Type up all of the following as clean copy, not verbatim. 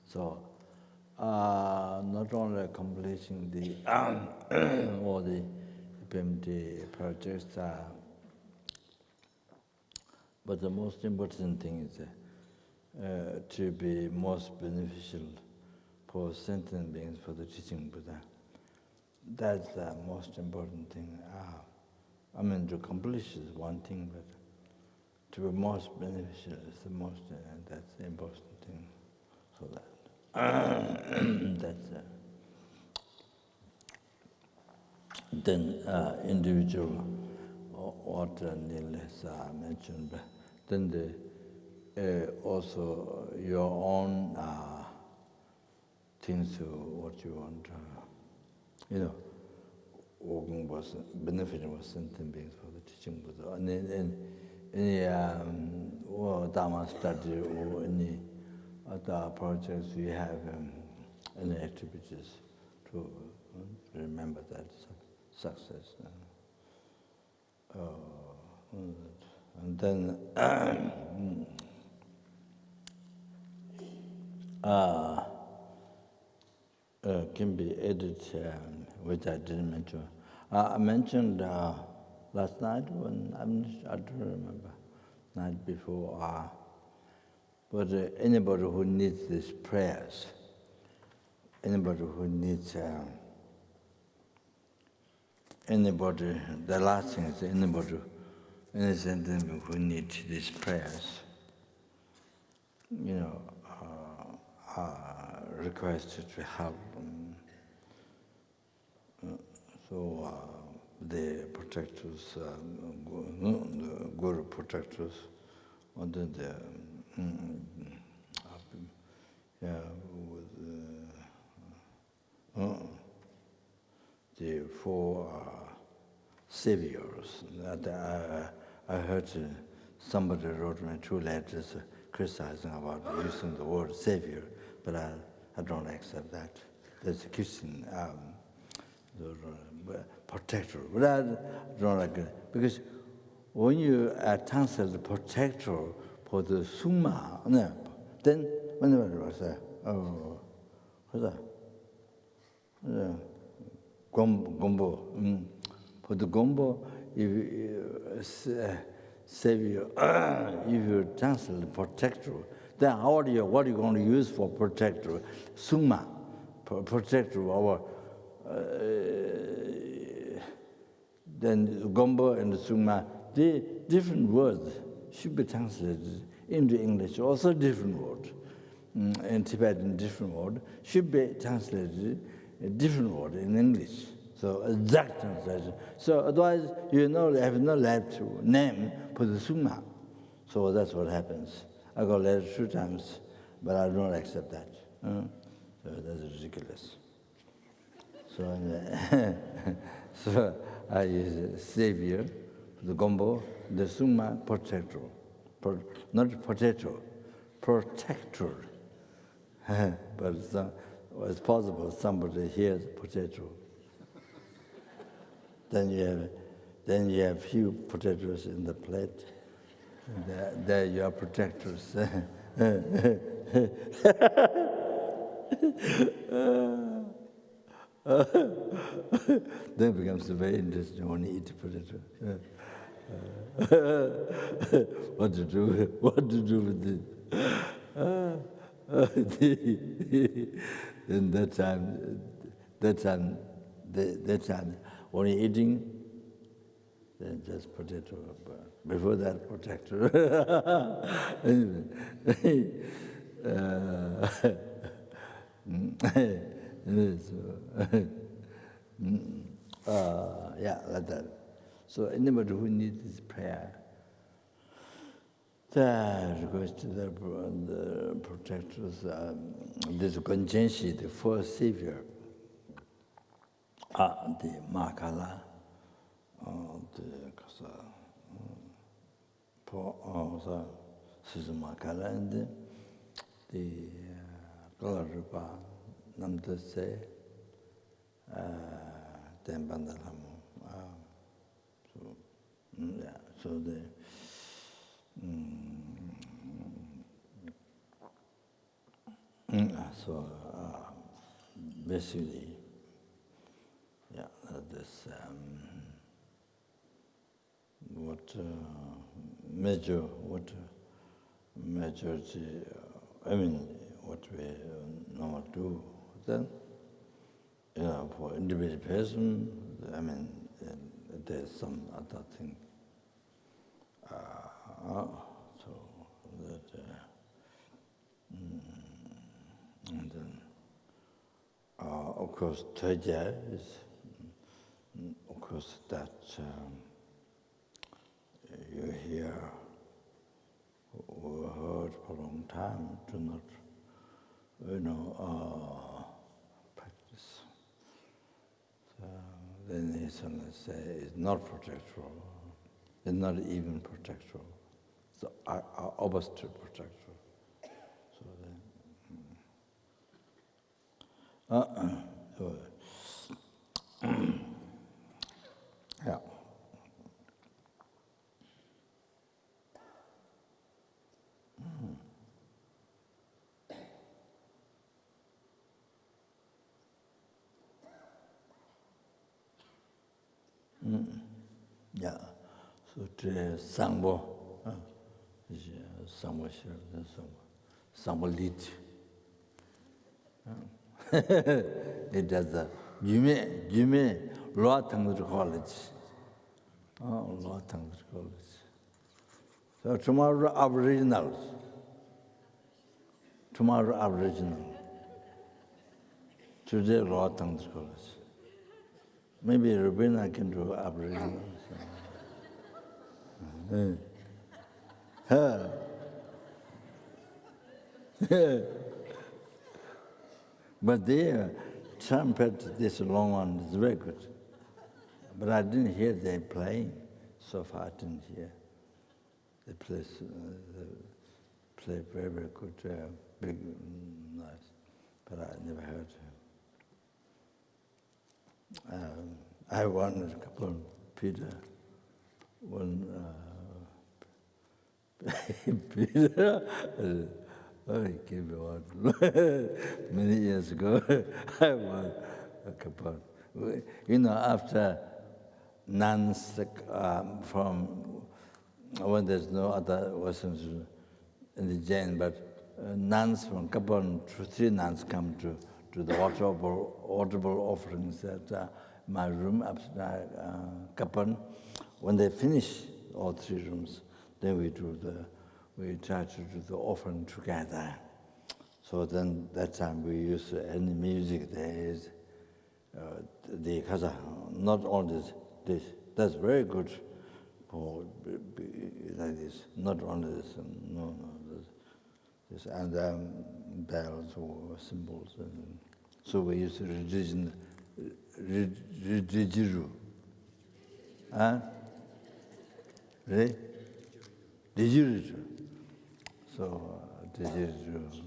So, not only completing the all the FPMT projects, but the most important thing is to be most beneficial for sentient beings, for the teaching Buddha. That's the most important thing. I mean, to accomplish is one thing, but to be most beneficial is the most, that's the important thing. So that that's then individual, what Neil has mentioned. Then also your own things, what you want, working was benefiting was sentient beings for the teaching Buddha. And any Dharma study or any other projects we have, any activities to remember that success. And then can be added, which I didn't mention. I mentioned last night, I don't remember, night before, but anybody who needs these prayers, anybody who needs, the last thing is any sentence who needs these prayers, requested to help. So the protectors, the Guru protectors, and then the four saviors. That I heard somebody wrote me 2 letters criticizing about using the word savior, but I don't accept that. That's a Christian protector. But I don't like it. Because when you translate the protector for the summa, then whenever I say, what's that? Gombo. For the gombo, if savior, if you translate the protector, then what are you going to use for protector? Summa, protector, or then gombo and summa, the different words should be translated into English, also different words. In Tibetan, different word should be translated a different word in English. So exact translation. So otherwise, have no left name for the summa. So that's what happens. I got letter 2 times, but I don't accept that. So that's ridiculous. So, so I use savior, the gombo, the summa protector, not potato, protector. But it's possible somebody hears potato. Then you have few potatoes in the plate. There you are protectors. Then it becomes very interesting when you eat potato. What to do with it? Then that time, when you're eating, then just potato. Before that, protector. Like that. So anybody who needs this prayer, request to the protectors, this Gonjenshi, the first savior, the Makala, the Suzumakala, and the Kalarupa, Namdase, Dembandalamu. So the So basically, yeah, this majority, I mean, what we normally do then, for individual person, I mean, there's some other thing. So that, and then, of course, Teja is, of course, that you hear, or heard for a long time, do not, practice. So then he's going to say it's not protectoral, it's not even protectoral, it's the opposite protectoral. So then, yeah. Yeah, so today Sangbo, Sangbo Sangbo lead. It does the Jume Law Tangri College. Law Tangri College. So tomorrow Aboriginals. Tomorrow Aboriginal. Today Law Tangri College. Maybe Rabina can do Aboriginal. But they trumpet, this long one is very good. But I didn't hear them playing. So far I didn't hear. They play very, very good, big, nice. But I never heard. I won a couple of Peter. One Peter. He gave me one. Many years ago, I won a couple. After nuns from when there's no other Westerns in the Jain, but nuns from Kapan, 3 nuns come to the audible offerings at my room upstairs, Kapan. When they finish all 3 rooms, then we try to do the offering together. So then that time we use any music there is the Kazakh, not only this. That's very good for like this. Not only this, no, this and bells or symbols. And so we use religion, Rijiru. Huh? Right? Digiru. So Digiru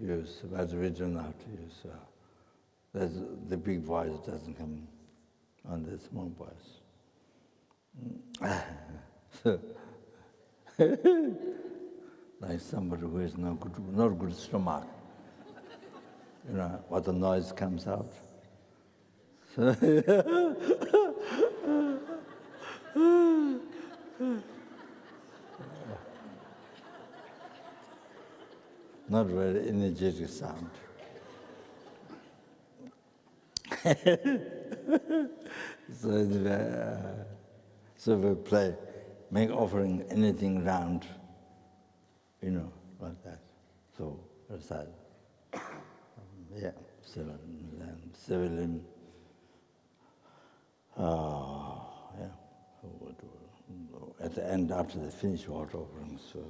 use, but we do not use. That's the big voice doesn't come on the small voice. So, like somebody who is not good stomach. What the noise comes out. So not very energetic sound. So we play, make offering anything round, like that. So recite. Yeah, seven. Yeah. So at the end, after they finish water offerings, so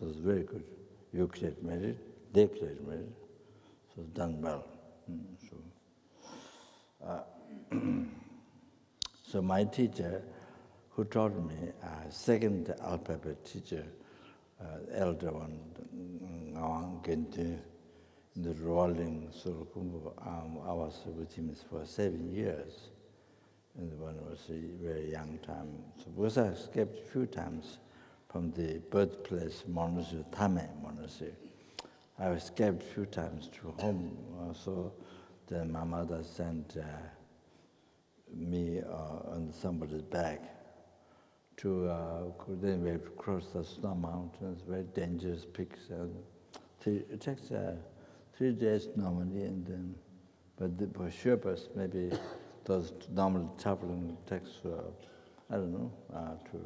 it's very good. You create merit, they create merit, so it's done well. So my teacher, who taught me, second alphabet teacher, elder one, in the rolling Sulukumbu, I was with him for 7 years. And when I was a very young time. So because I escaped a few times from the birthplace monastery, Dharma monastery. I escaped a few times to home, so then my mother sent me on somebody's back to then we have to cross the snow mountains, very dangerous peaks. It takes 3 days normally, and then, but for Sherpas, maybe those normal traveling takes, I don't know, too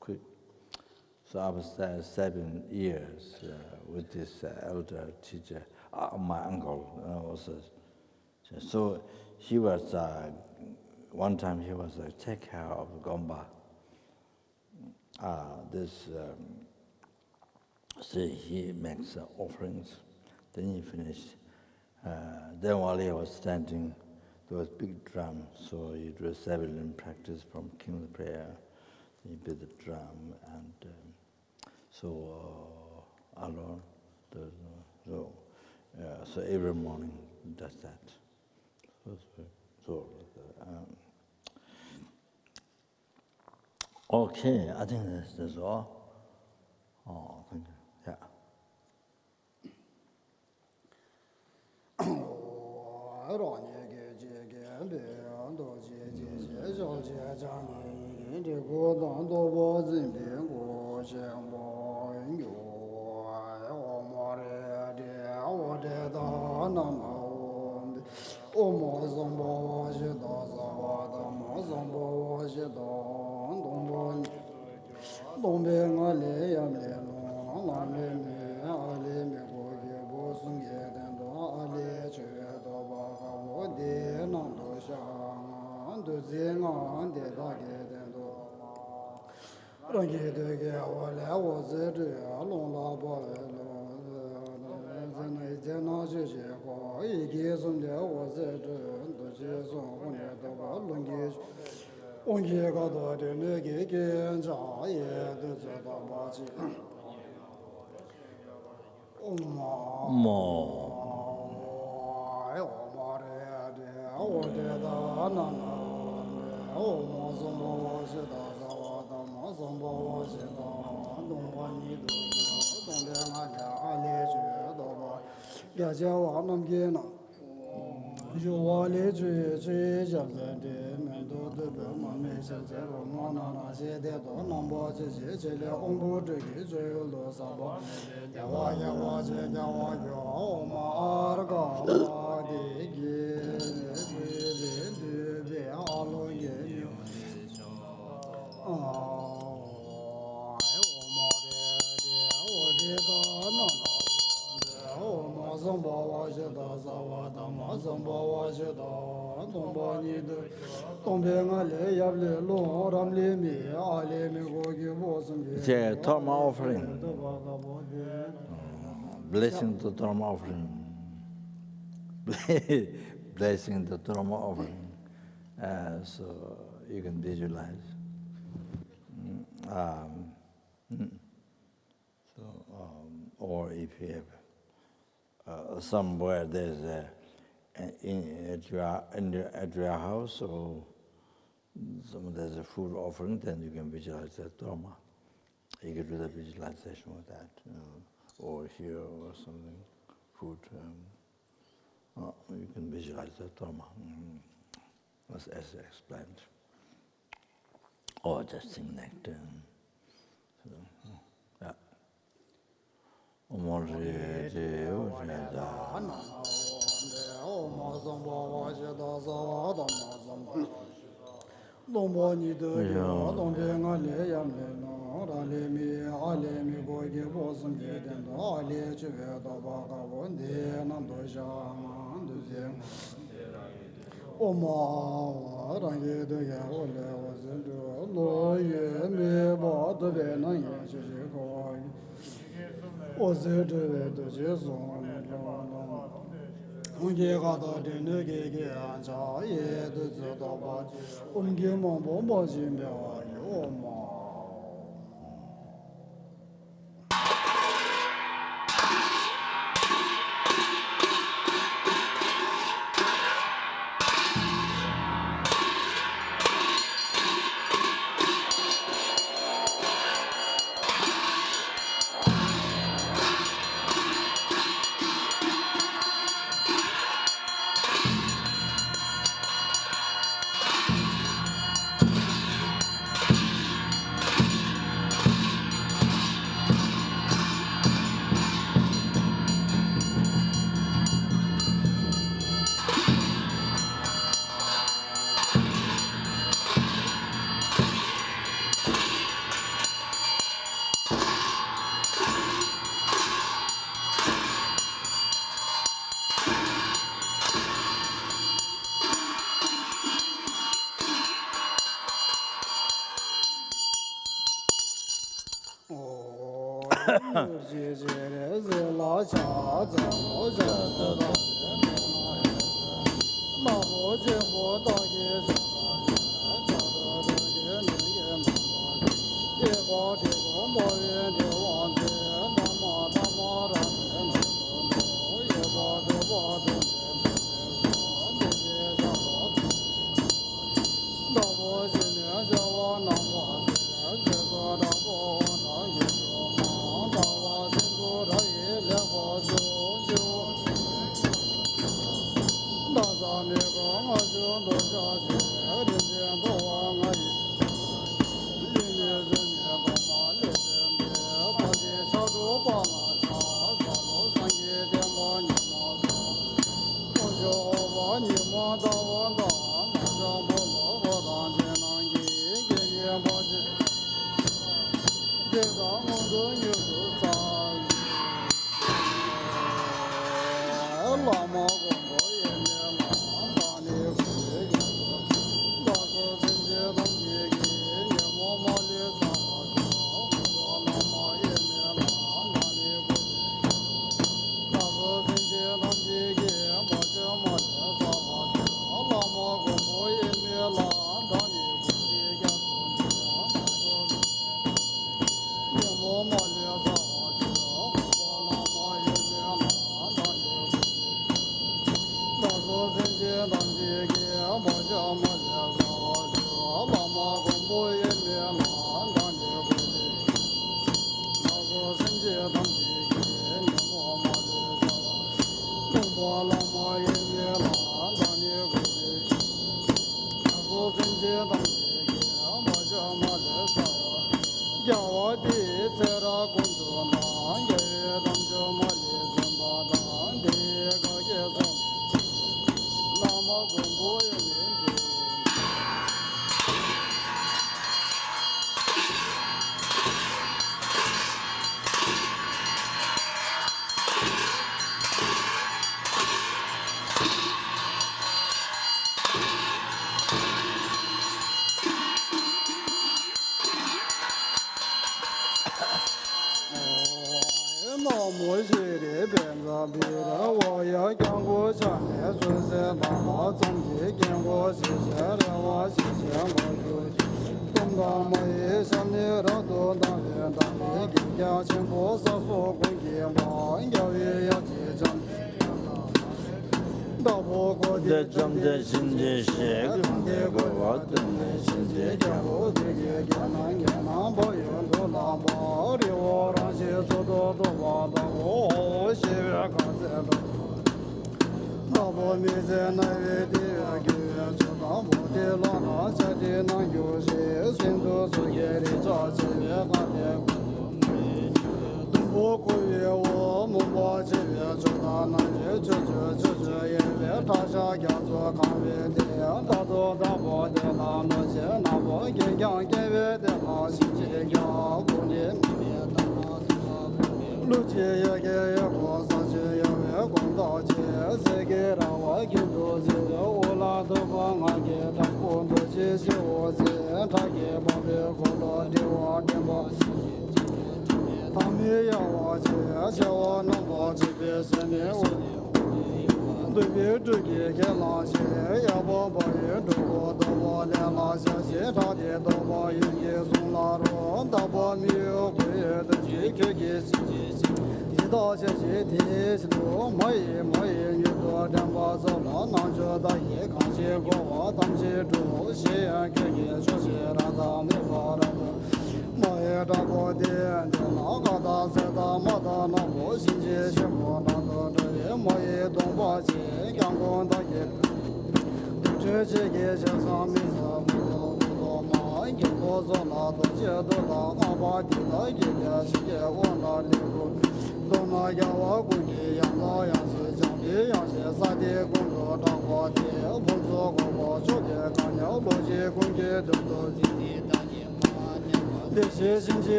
quick. So I was there 7 years with this elder teacher, my uncle also. So he was, one time he was take care of Gomba. So he makes offerings, then he finished. Then while he was standing, there was big drum, so he did civilian practice from King's Prayer. He beat the drum, and alone. So every morning he does that. Okay, I think that's all. Oh, thank you. Yeah. The Dharma offering, blessing the Dharma offering, blessing the Dharma offering, so you can visualize. Or if you have somewhere there's at your house, or there's a food offering, then you can visualize that Dharma. You can do the visualization with that, or here or something, food. You can visualize that Dharma, as explained. Or just sing nectar. Yeah.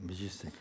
Music.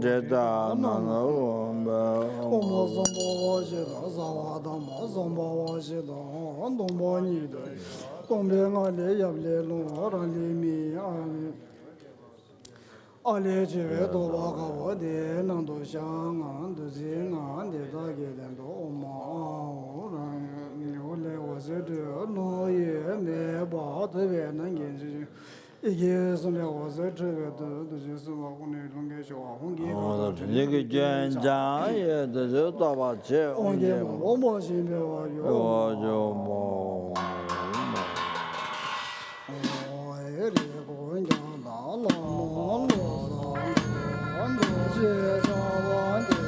Jeta Nana Wamba Omo Zombo Jeda Zawada Mo Zombo Jeda Dombo Nida Dombe Ngale Yable Lorali Mi Ale Jive Dobaga Wade Nando Shang and Zing and the Dagi and Oma Ole was it no ye me bought the Venangin. Yes, and there was a trigger to just walk on it long as you are hungry. Nigga Jan Jan, the Zota Chair On game, almost in the Mo. Oh, it is going down the long, and the chairs are one thing.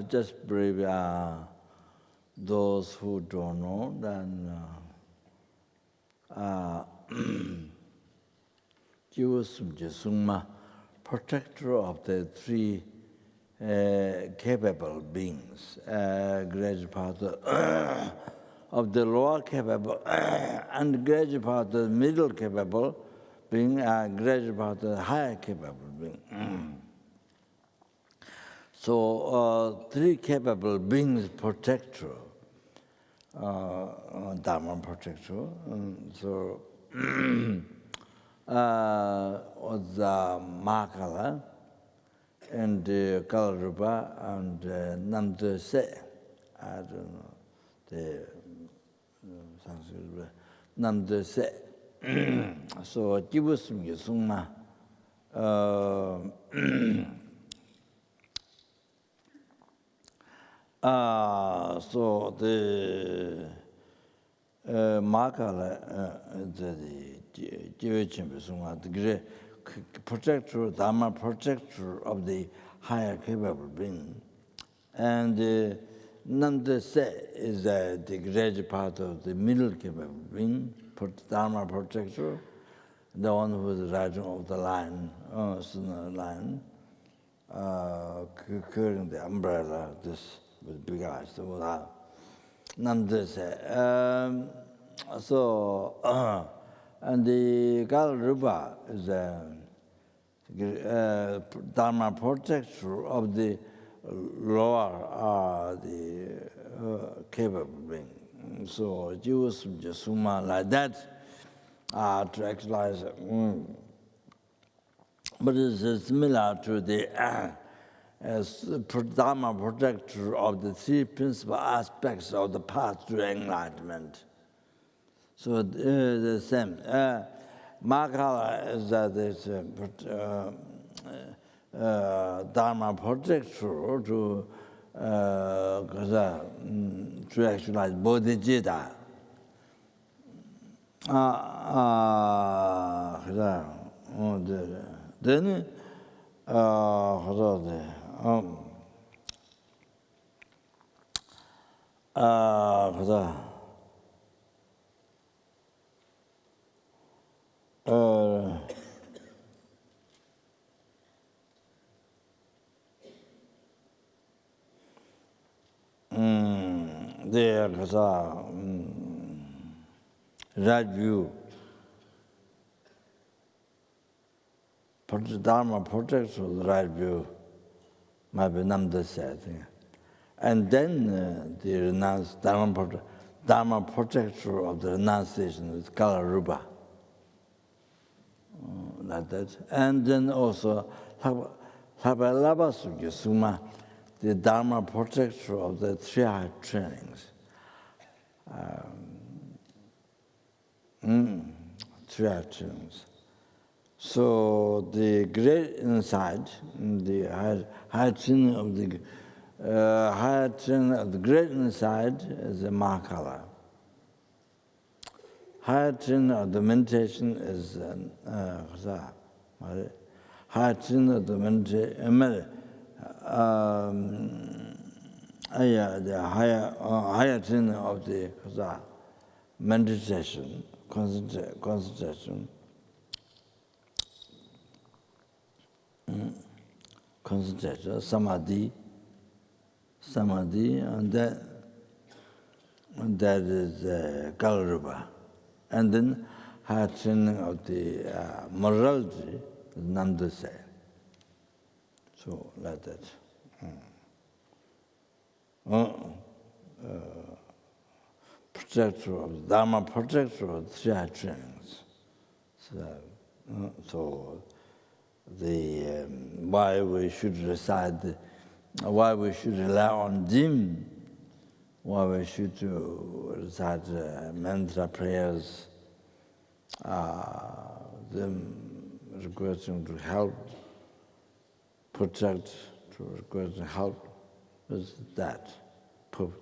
Just brief, those who don't know, then Sungma, protector of the three capable beings, great part of the lower capable and great part of the middle capable being, great part of the higher capable being. So three capable beings protector, Dharma protector. So the Makala and Kalarupa and Namde Se. I don't know the Sanskrit Namde Se. So Jibusum Yasuma. So the Makala, the great protector, Dharma protector of the higher capable being. And Nanda Se is the great part of the middle capable being, Dharma protector, the one who is riding off the line, line, carrying the umbrella, this with big eyes. So, Nanda Se. So, and the Kalarupa is a Dharma protector of the lower, the capable being. So, Jews, Suma, like that, to actualize. But it's similar to the as Dharma protector of the three principal aspects of the path to enlightenment. So the same. Makala is that it's Dharma protector to actualize bodhicitta. Then there was a right view. Dharma protects the right view, might be Namda said. And then the Dharma protector of the renunciation is Kalarupa. Like that. And then also Habalabasukya Suma, the Dharma protector of the three high trainings. Three high trainings. So the great insight, the high training of the higher training of the great insight is the Mahakala. Higher training of the meditation is higher training of the meditation. The higher training of the meditation, concentration. Concentration, samadhi, and that is Kalarupa. And then higher training of the morality is Namdasa. So, like that. Protector of Dharma protector of three high trainings. So the why we should recite, why we should rely on Jim, why we should recite mantra prayers, them requesting to help, protect, to requesting help, is that.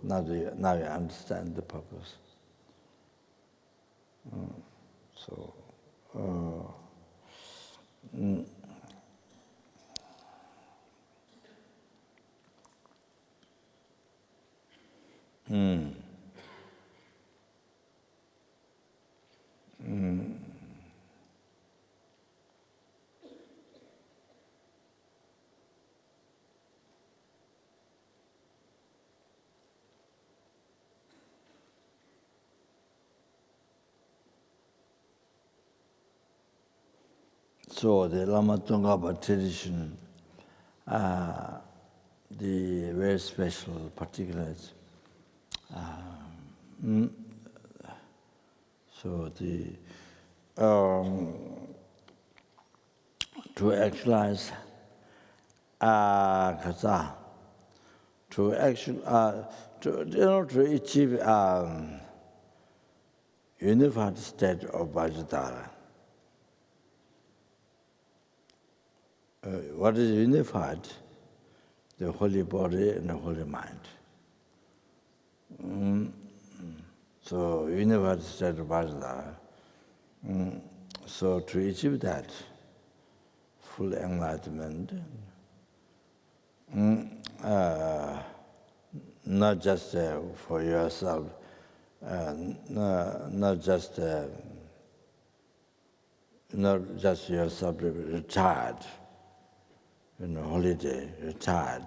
Now you understand the purpose. So the Lama Tsongkhapa tradition the very special particulars. So to actualize kasa, to achieve unified state of Vajradhara. What is unified? The holy body and the holy mind. So unified state of Vajradhara. So to achieve that full enlightenment, not just for yourself, not just yourself retired, holiday, retired.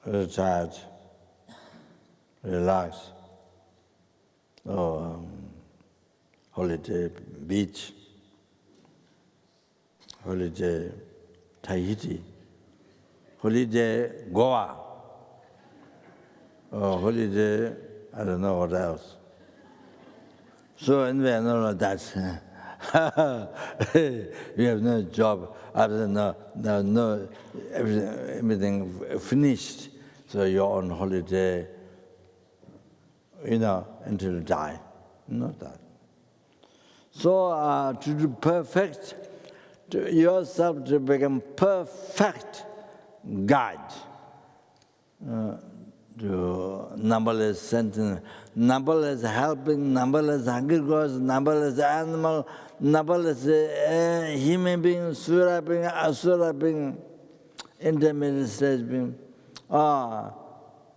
Retired, relax, or holiday beach, holiday Tahiti, holiday Goa, or holiday I don't know what else. So anyway, none of that. We have no job other than no everything finished. So you're on holiday, until you die. Not that. So to do perfect, to yourself to become perfect guide. To numberless sentence, numberless helping, numberless hungry ghosts, numberless animal, numberless human being, sura being, asura being, intermediate stage being.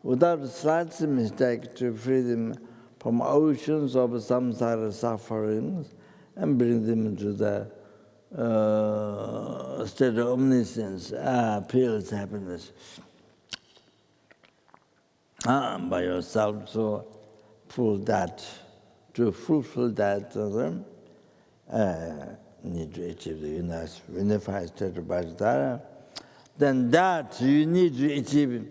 Without slight mistake to free them from oceans of samsara sufferings and bring them into the state of omniscience, peerless happiness. By yourself, so to fulfill that, need to achieve the unified state of Vajradhara. Then that you need to achieve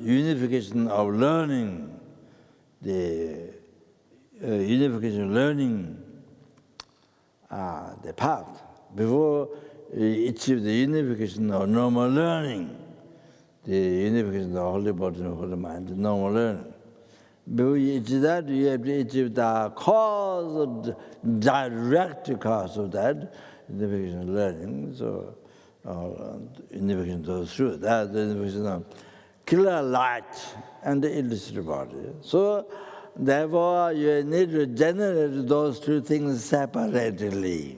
unification of learning, the unification of learning. The path. Before we achieve the unification of normal learning, the unification of the holy body and holy mind, the normal learning. Before you achieve that, you have to achieve the cause, direct cause of that, unification of learning. So, unification of the truth, that's the unification of clear light and the illusory body. So, therefore, you need to generate those two things separately.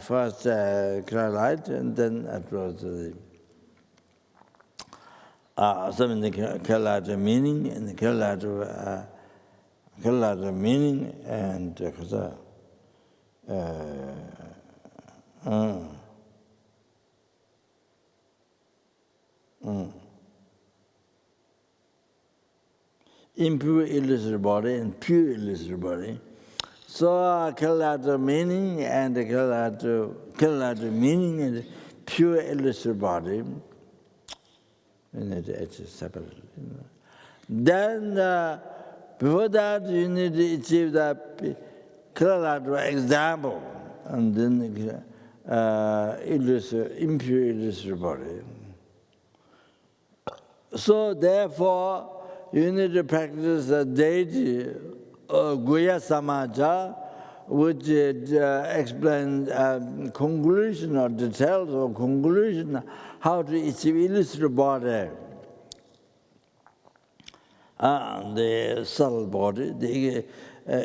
First, clear light, and then afterwards some in the clear light meaning, and the clear light meaning, and impure illusory body and pure illusory body. So clear meaning and clear meaning and pure illusory body. You need to achieve separately. Then before that you need to achieve the clear example, and then impure illusory body. So therefore, you need to practice the deity Guya Samaja, which explains conclusion or details or conclusion how to achieve illusory body. The subtle body, the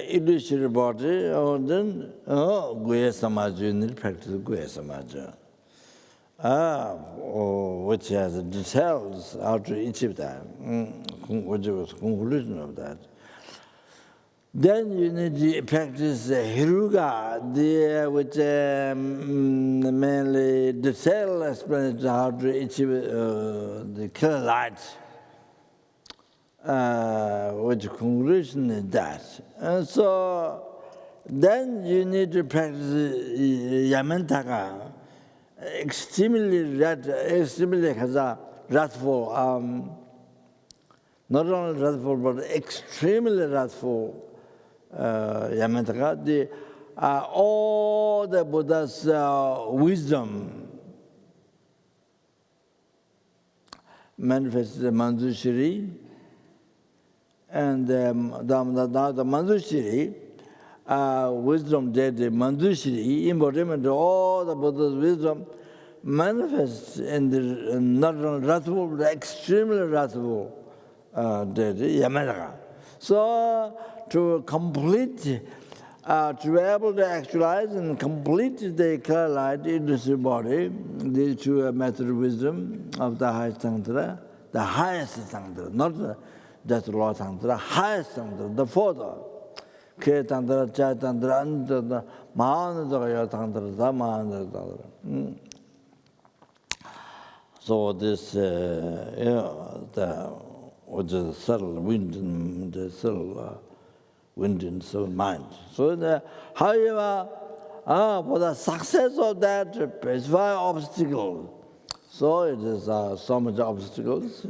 illusory body, or then Guya Samaja, you need to practice Guya Samaja. Which has details how to achieve that, which was conclusion of that. Then you need to practice Hiruga, which mainly detailed explanation how to achieve the clear light. which conclusion is that. And so then you need to practice Yamantaka, extremely wrathful, not only wrathful, but extremely wrathful Yamantaka. All the Buddha's wisdom manifested in Manjushri, and now the Manjushri, wisdom that the Manjushri, embodiment of all the Buddha's wisdom, manifests in the not only wrathful, but extremely wrathful deity, Yamantaka. So to complete, to be able to actualize and complete the clear light in this body, the true method of wisdom of the highest Tantra, not just Lord Tantra, highest Tantra, the fourth. Khe Tantra, Chai Tantra, Antra, Mahanandra Tantra, Mahanandra Tantra. So this, which is subtle wind and the subtle wind and subtle mind. So, however, for the success of that, it's very obstacle. So it is so much obstacles,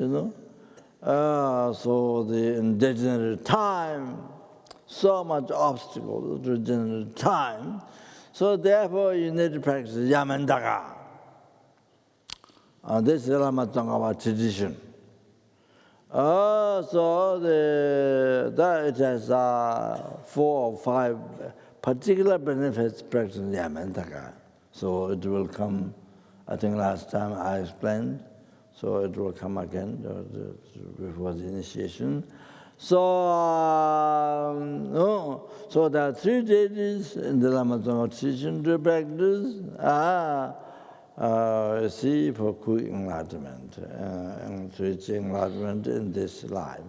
so the degenerate time, so much obstacles to degenerate time. So therefore, you need to practice Yamantaka. This is Lama tradition. So that it has 4 or 5 particular benefits practicing Yamantaka. So it will come, I think last time I explained, so it will come again before the initiation. So, so there are 3 deities in the Lama tradition to practice. See, for quick enlightenment, and to reach enlightenment in this life.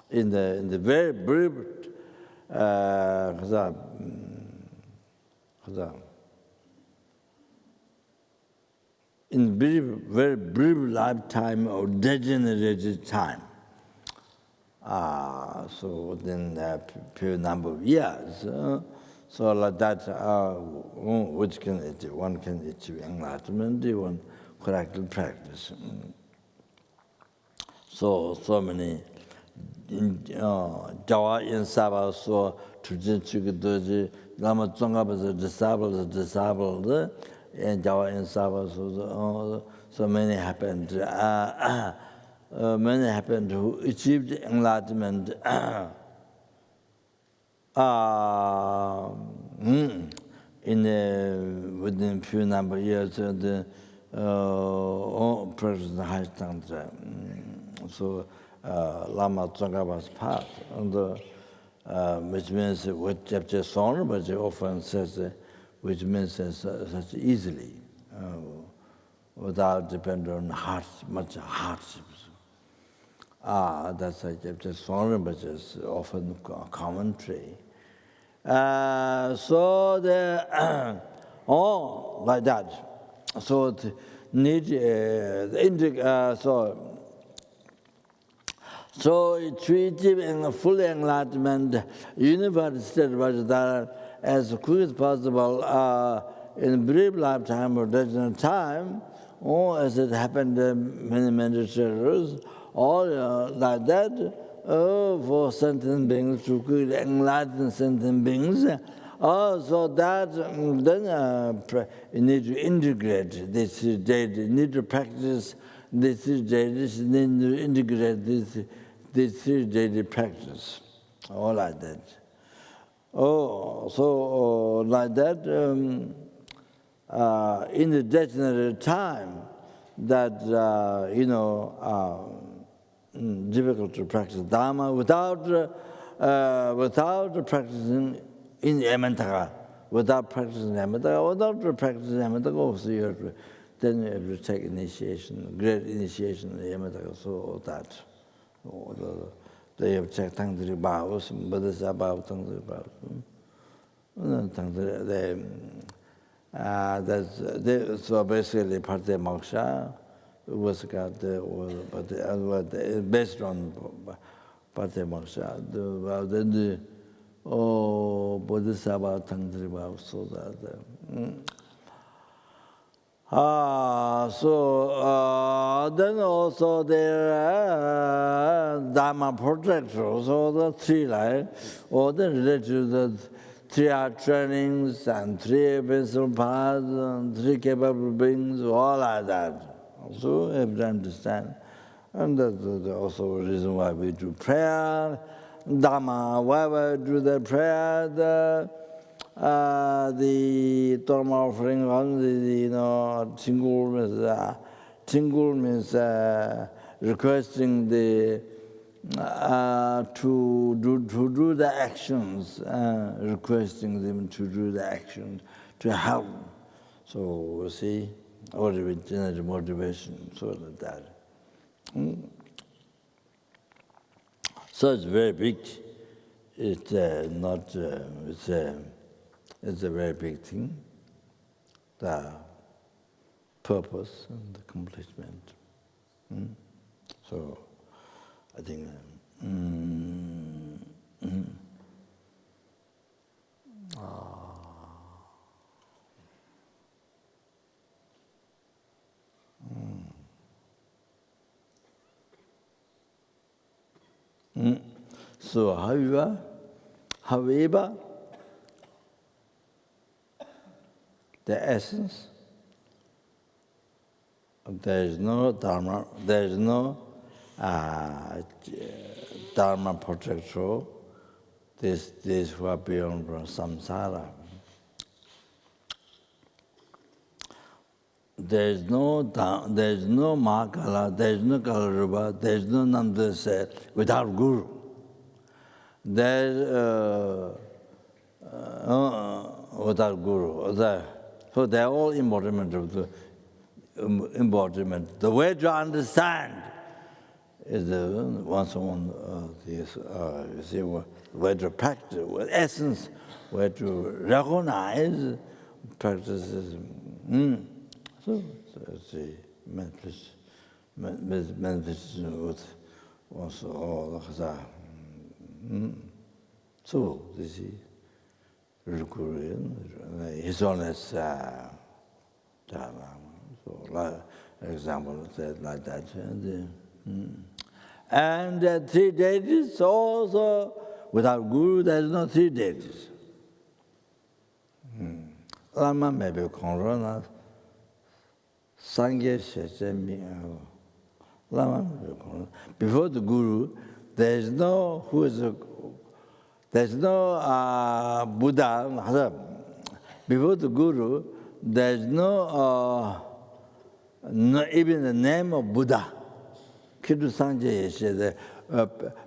In the very brief, in very brief lifetime of degenerated time. So within a few number of years. So like that, one can achieve enlightenment, one correctly practice. So many Jawa in Sabah, so Doji, Lama Tsongaba disabled, and Jawa in Sabah, so many happened. Many happened who achieved enlightenment. Within a few number of years, the practice the high Tantra. So Lama Tsongkhapa's path, which means with chapter song, but he often says, which means such easily, without depending on much hardships. That's a chapter song, but it's often a commentary. So like that. So need so achieving in full enlightenment, universe state was that as quick as possible in a brief lifetime or degenerate time, or as it happened many years, all like that. For sentient beings, to create enlightened sentient beings. So that then you need to integrate this data, you need to practice this data, you need to integrate this daily practice, all like that. So like that, in the degenerate time, that difficult to practice Dharma without practicing in Yamantaka, without practicing Yamantaka, also you have to, then you have to take initiation, great initiation in Yamantaka, so that. They have checked Tangtri Bhavas, Buddhasa Bhav, Tangtri Bhavas. So basically, Parthe Moksha was got, but based on Patemaksha, the oh, Bodhisattva Tantriva, so that. Then also there are Dharma Protectors, so the three, right? Or the related to the 3 art trainings and 3 vessel paths and 3 capable beings, all like that. So you have to understand. And that's also a reason why we do prayer. Dharma, why we do the prayer, the Dharma offering, Tingul means requesting the to do the actions, requesting them to do the actions to help. So see, or with general motivation, so like that. So it's very big. It's not. It's a very big thing. The purpose and the accomplishment. So I think. So however, the essence, there is no Dharma, there is no Dharma protector. This who are beyond from samsara. There is no Mahakala, there is no Kalarupa, there is no Namdasa without Guru. There is without Guru. So they are all embodiment of the embodiment. The way to understand is the way to practice, with essence, way to recognize practices. So it's the manifestation with also all the Khazar. So this is His Holiness Dharma. So like example like that. And the 3 deities also, without Guru there is no 3 deities. Lama may be Konrona, Sangye Shechemi. Lama may be Konrona. Before the Guru, there is no Buddha. Before the Guru, there is no even the name of Buddha. Kidu Sangye Yeshe, the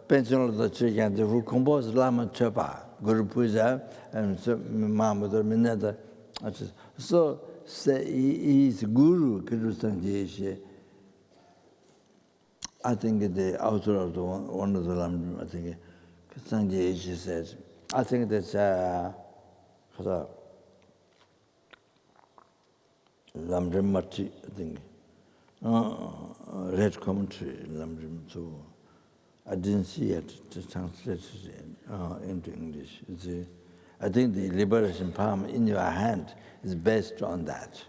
pensioner of the Chikan, who composed Lama Chepa, Guru Puja, and Mahamudra Mineta. So he is Guru, Kidu Sangye Yeshe. I think the author of one of the Lam, I think, Sangye Yeshe says, I think that's Lamrim Mati, I think. Red commentary, Lamrim, so I didn't see it to translate it into English. I think the liberation palm in your hand is based on that.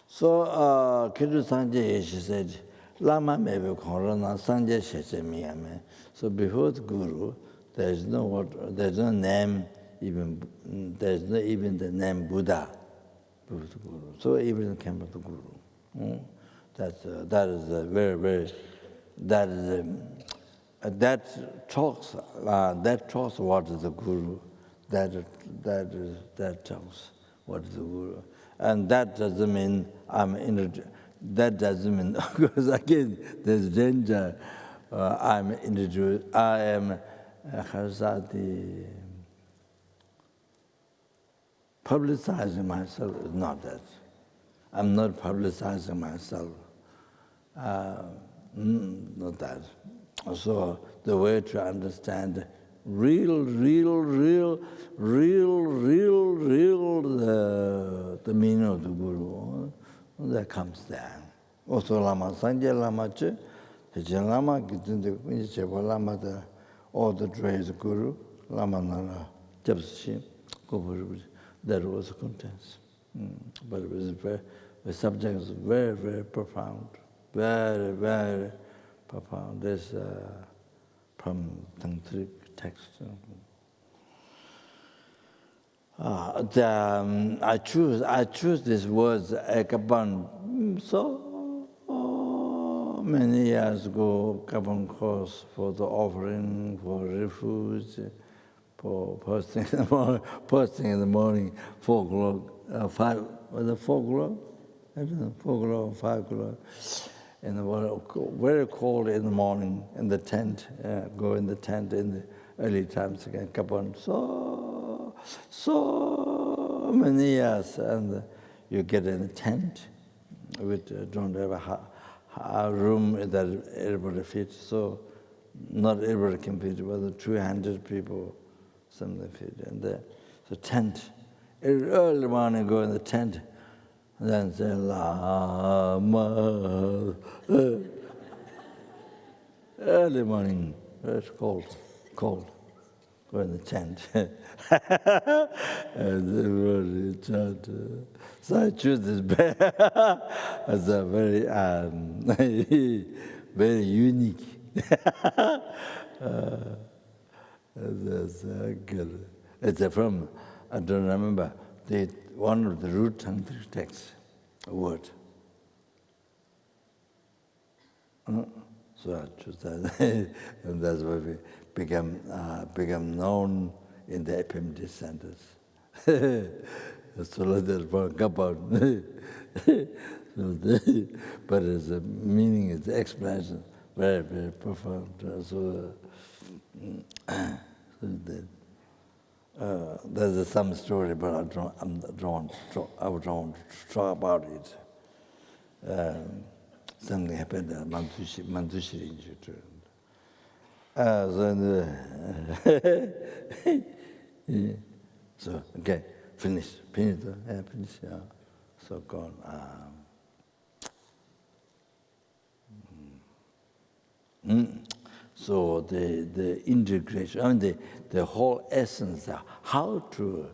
So Kidu Sangye Yeshe said, Lama may be Korona, Sangye Sheshe Miyame. So before the Guru, there's no name, there's not even the name Buddha before the Guru. So even came from the Guru. That is very that talks what is the Guru. That talks what is the Guru, and that doesn't mean that doesn't mean, because again there's danger. I'm introduced. I am publicizing myself is not that. I'm not publicizing myself. Not that. So the way to understand real the meaning of the Guru, that comes there. Also Lama Sangye Lama Che, Lama Lama all the trays guru, Lama Nana, Jebsi, that was contents. But it was the subject was very, very profound, very, very profound. This from tantric text. I choose these words Kaban so many years ago. Kaban course for the offering, for refuge, for first thing in the morning, 4 o'clock, 5 was it 4 o'clock? I don't know, 4 o'clock, 5 o'clock. In the very cold in the morning in the tent, go in the tent in the early times again. Kaban so many years, and you get in a tent with don't have a room that everybody fits, so not everybody can fit, but 200 people, something fit, and the tent. Early morning, go in the tent, and then say Lama. Early morning, it's cold. Go in the tent. And everybody chant. So I choose this as a very, very unique. That's good. It's from, I don't remember, one of the root tantric texts, a word. So I choose that, and that's why we become known in the FPMT centers. So that's about. But its meaning, its explanation, very, very profound. So there's some story, but I don't talk about it. Something happened at Mantushiri Institute. So, okay, finish, yeah. So gone. So the integration, I mean the whole essence of how to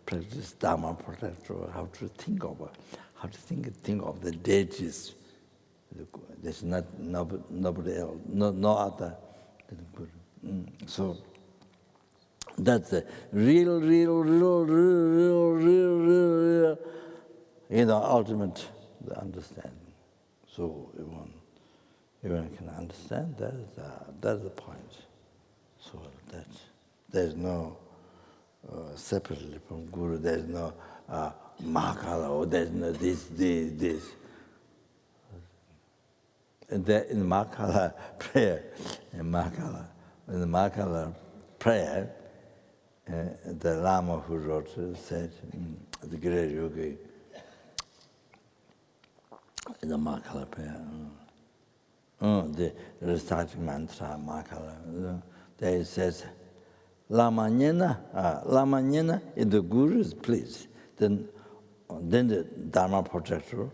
practice Dharma protector, how to think of the deities. There's nobody else, no other than Guru. So that's the real, ultimate the understanding. So everyone can understand that's the point. So there's no separately from Guru. There's no Mahakala, or there's no this. And in the Mahakala prayer, in the Mahakala prayer, the Lama who wrote said, the great yogi, in the Mahakala prayer, the reciting mantra Mahakala, there it says, Lama Nyena, if the Guru is pleased, then the Dharma protector,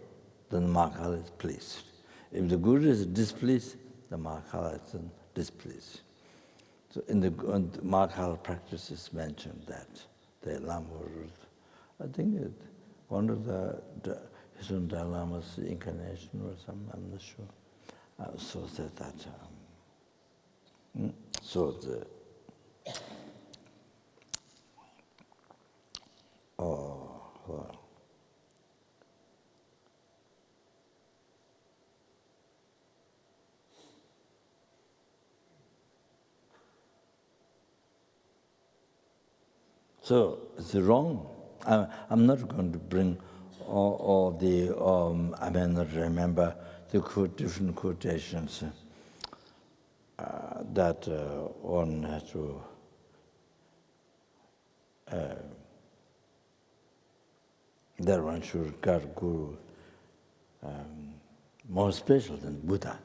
then Mahakala is pleased. If the Guru is displeased, the Mahakala is displeased. So in the Mahakala practice is mentioned that the Lama was, I think one of the Hisunda Lama's incarnation or something, I'm not sure. So said that. So the well. So it's wrong. I'm not going to bring all the, I may not remember the different quotations that one has to that one should regard Guru more special than Buddha.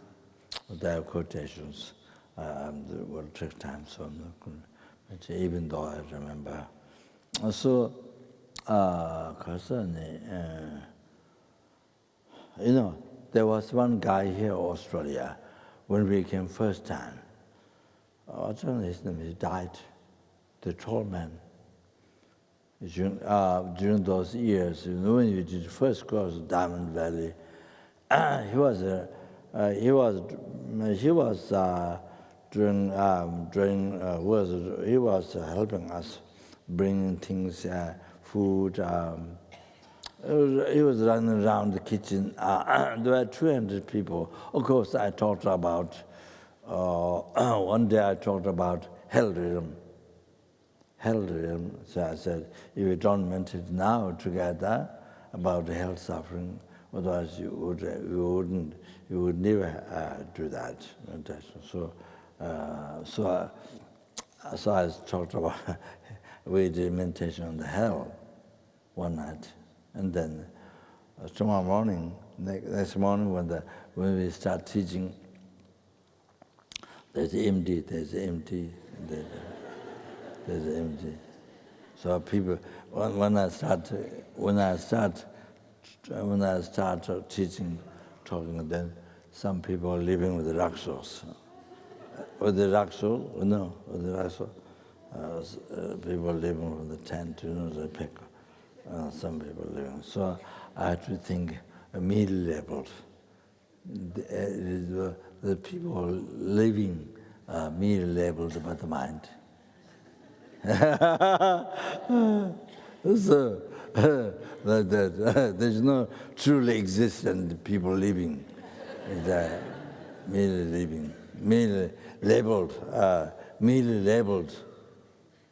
There are quotations will take time, so I'm not going to mention, even though I remember. So, there was one guy here in Australia when we came first time. I don't know his name, he died, the tall man. During those years, when you did first cross Diamond Valley, he was helping us bringing things, food. He was running around the kitchen. There were 200 people. Of course, I talked about. One day I talked about healthism. So I said, if you don't mention it now together about the health suffering, otherwise you would never do that meditation. So I talked about we did meditation on the hell one night, and then tomorrow morning, next morning when we start teaching, there's empty. So people, when I start teaching, talking, then some people are living with the Rakshas. With the Rakshas, people living with the tent, the pick. Some people living. So I had to think middle levels. The people living middle levels about the mind. So there's no truly existent people living. The middle labeled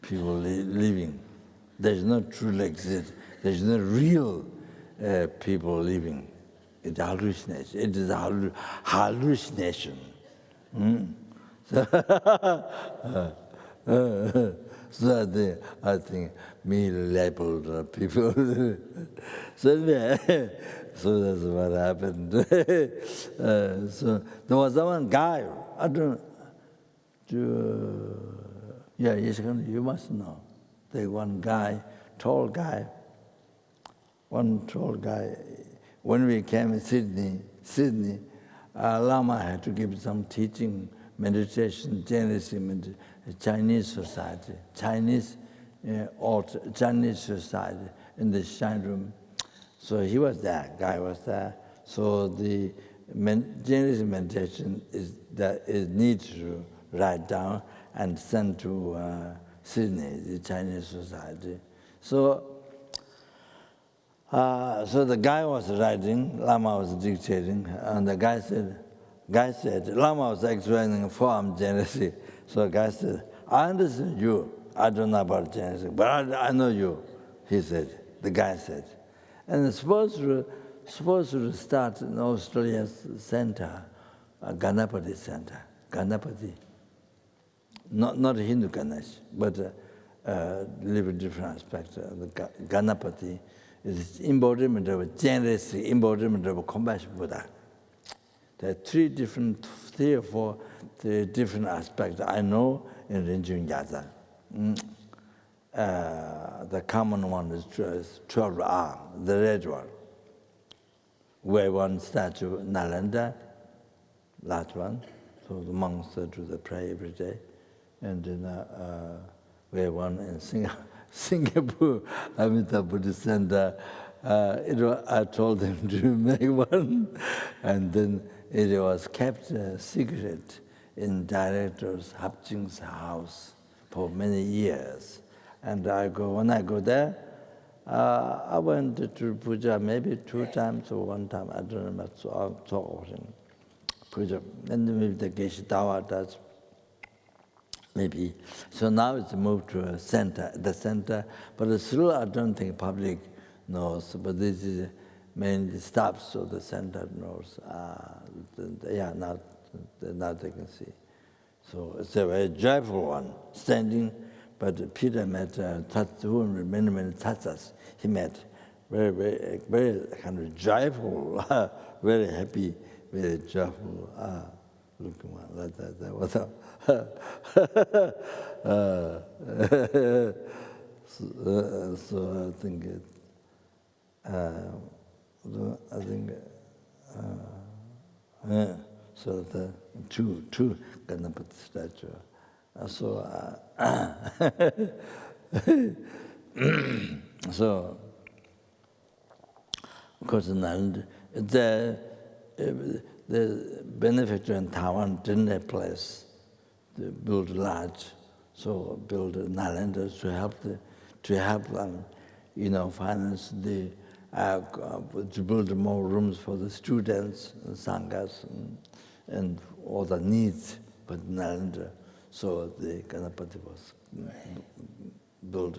people living. There's no truly exist. There's no real people living. It's hallucination. It is a hallucination. So I think me labeled people. So that's what happened. So there was one guy. I don't. Yeah, you must know. There's one guy, tall guy. One tall guy. When we came to Sydney, Lama had to give some teaching, meditation, Chinese society, Chinese society in the Shrine room. So he was there, guy was there. So the Chinese meditation is needs to write down and send to Sydney, the Chinese society. So the guy was writing, Lama was dictating, and the guy said, Lama was explaining form Genesis. So the guy said, I understand you. I don't know about Genesis, but I know you, he said. The guy said. And it's supposed to start in Australia's center, Ganapati Center. Ganapati. Not Hindu Ganesh, but a little different aspect. The Ganapati is embodiment of generosity, embodiment of compassion Buddha. There are three or four different aspects I know in Rinjun Yaza. The common one is 12 arms, the red one. Where one statue, Nalanda, last one, so the monks do the prayer every day. And then where one in Singapore, Amitabha Buddhist Center, I told them to make one, and then it was kept secret in Director Hapching's house for many years. And when I go there, I went to puja maybe 2 times or 1 time, I don't remember, so I'll talk about him. Puja, and then maybe the Geshe Dawa does. Maybe. So now it's moved to the center, but still I don't think public knows, but this is mainly staff, so the center knows. Now they can see. So it's a very joyful one, standing, but Peter met many tatsas. He met very kind of joyful, very happy, very joyful looking one, like that. That was so I think So the two Ganapati statue. So so of course the benefactor in Taiwan didn't have place to build large, so build Nalanda to help them, finance to build more rooms for the students and sanghas and all the needs for Nalanda. So the Ganapati was built,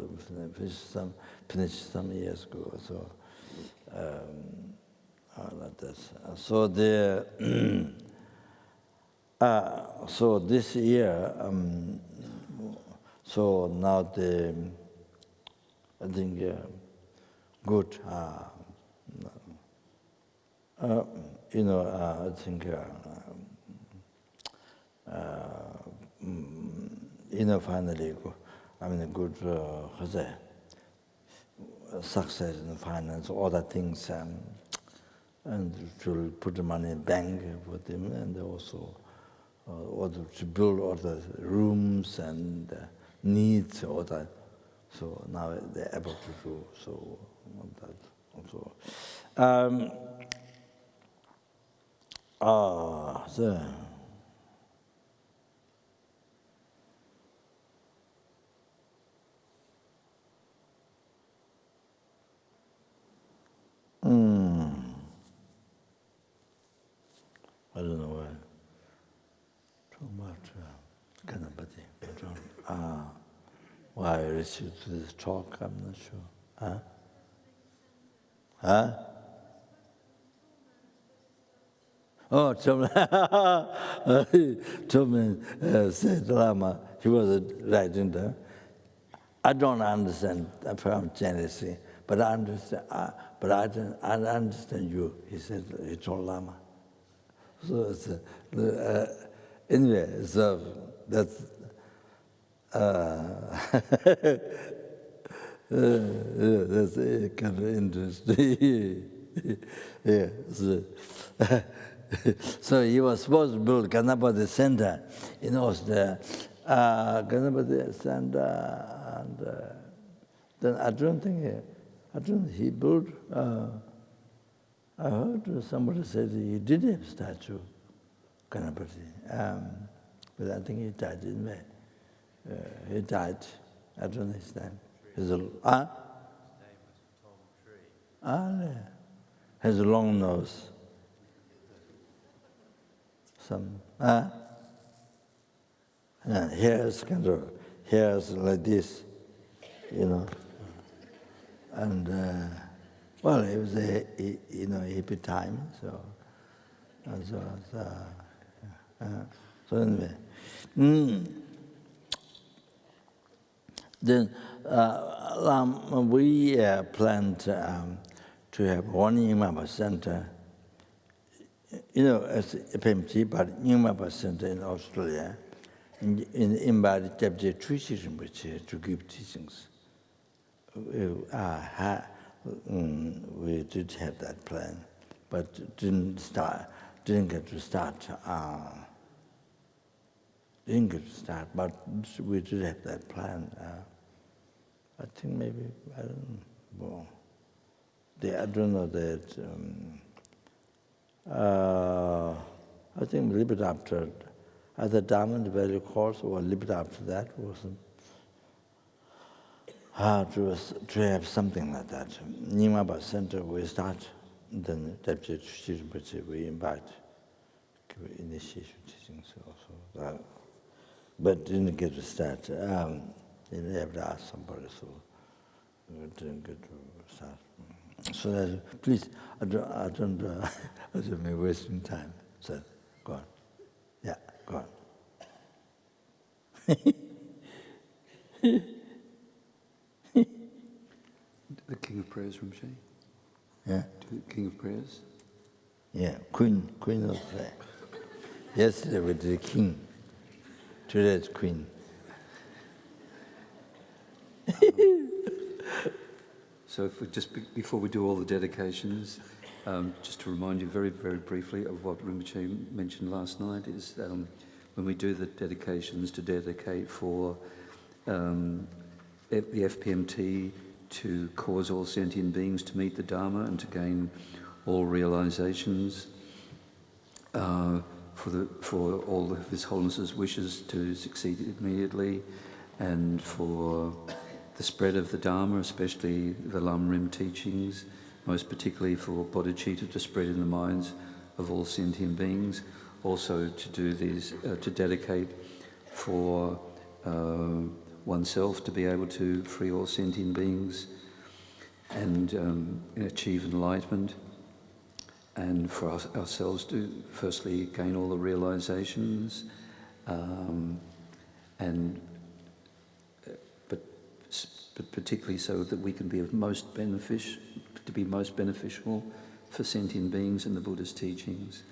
finished some years ago. So. Like this. So so this year, so now I think good. I think finally, good. Success in finance, all the things. And to put the money in bank for them, and also to build all the rooms and needs, all that. So now they're able to do so. That also. So. I don't know why. Too much Ganapati. Why I received this talk, I'm not sure. Huh? Oh, Choman said Lama, he was writing there. I don't understand from Genesis, but I understand. I understand you. He said, he told Lama. So it's, anyway, so that's that's kind of interesting. Yeah. So he was supposed to build Ganapati Center, the Ganapati Center, and then I don't think he built. I heard somebody said he did have statue, Ganapati, but I think he died, didn't he? He died. I don't know his name. His name was Tom Tree. Yeah. Has a long nose. Some hairs like this, and well, it was a hippie time, so anyway. Then we planned to have one Imama Center, as FPMT, but Imama Center in Australia, invited Deputy Trishir to give teachings. We did have that plan, but didn't get to start. But we did have that plan. I think maybe, I don't know. I don't know that. I think a little bit after, either Dharma Valley course or a little bit after that wasn't. To have something like that. Nyingmapa Center, we start, then Deputy Chief we invite, give initiation teachings also. But didn't get to start. You have to ask somebody, so we didn't get to start. So please, I don't be wasting time. So, go on. Yeah, go on. The King of Prayers from Shane? Yeah. King of Prayers? Yeah, Queen of Prayer. Yesterday we did King. Today it's Queen. So if we before we do all the dedications, Just to remind you very, very briefly of what Rinpoche mentioned last night is when we do the dedications to dedicate for the FPMT to cause all sentient beings to meet the Dharma and to gain all realizations, for all of His Holiness's wishes to succeed immediately, and for the spread of the Dharma, especially the Lam Rim teachings, most particularly for bodhicitta to spread in the minds of all sentient beings. Also to do these, to dedicate for oneself to be able to free all sentient beings and achieve enlightenment, and for ourselves to firstly gain all the realizations, but particularly so that we can be of most beneficial for sentient beings in the Buddha's teachings.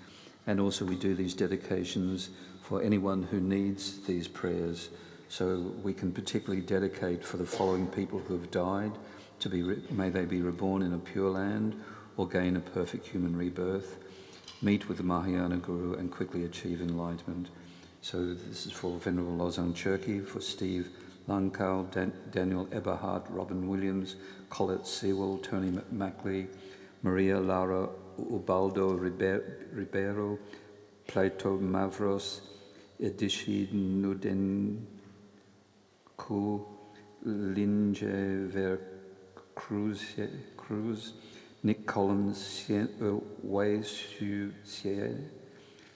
And also we do these dedications for anyone who needs these prayers. So we can particularly dedicate for the following people who have died, to be may they be reborn in a pure land or gain a perfect human rebirth, meet with the Mahayana Guru and quickly achieve enlightenment. So this is for Venerable Losang Cherky, for Steve Lankau, Daniel Eberhardt, Robin Williams, Colette Sewell, Tony Mackley, Maria Lara Ubaldo Ribeiro, Plato Mavros, Edishi Nudenku, Linje Ver Cruz, Nick Collins, Wei Xu Xie,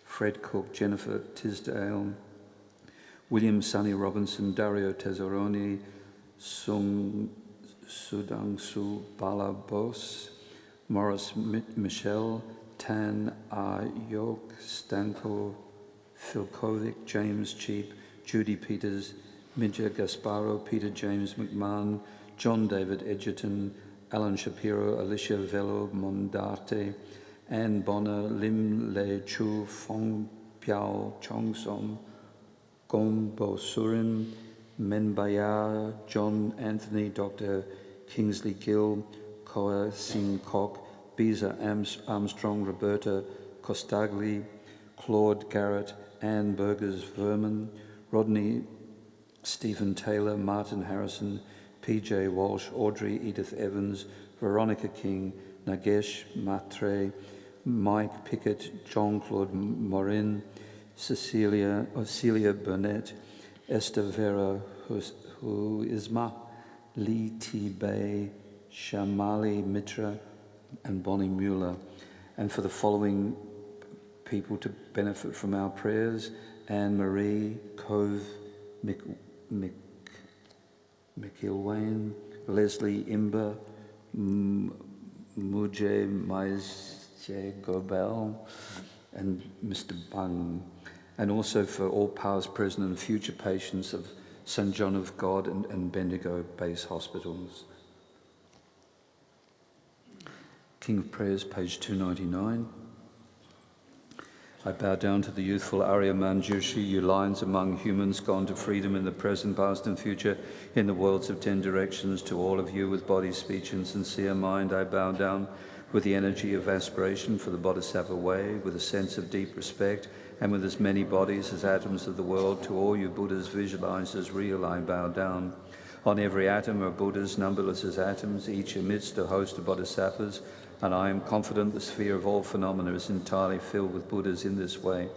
Fred Cook, Jennifer Tisdale, William Sonny Robinson, Dario Tesoroni, Sudangsu Bala Bose, Morris Michelle, Tan Ayok, Stanko Filkovic, James Cheap, Judy Peters, Midja Gasparo, Peter James McMahon, John David Edgerton, Alan Shapiro, Alicia Velo Mondarte, Anne Bonner, Lim Le Chu, Fong Piao, Chong Som, Gombo Surin, Menbaya, John Anthony, Dr. Kingsley Gill, Koa Singh Kok, Biza Armstrong, Roberta Costagli, Claude Garrett, Anne Burgers Verman, Rodney Stephen Taylor, Martin Harrison, PJ Walsh, Audrey Edith Evans, Veronica King, Nagesh Matre, Mike Pickett, Jean-Claude Morin, Celia Burnett, Esther Vera Huisma, Lee T. Bay, Shamali Mitra, and Bonnie Mueller. And for the following people to benefit from our prayers: Anne Marie Cove McIlwain, Leslie Imber, Mujay Maizje Gobel, and Mr. Bung. And also for all past, present and future patients of St. John of God and Bendigo base hospitals. King of Prayers, page 299. I bow down to the youthful Arya Manjushri, you lions among humans gone to freedom in the present, past and future, in the worlds of 10 directions. To all of you with body, speech and sincere mind, I bow down with the energy of aspiration for the Bodhisattva way, with a sense of deep respect, and with as many bodies as atoms of the world. To all you Buddhas visualized as real, I bow down. On every atom are Buddhas, numberless as atoms, each amidst a host of Bodhisattvas, and I am confident the sphere of all phenomena is entirely filled with Buddhas in this way.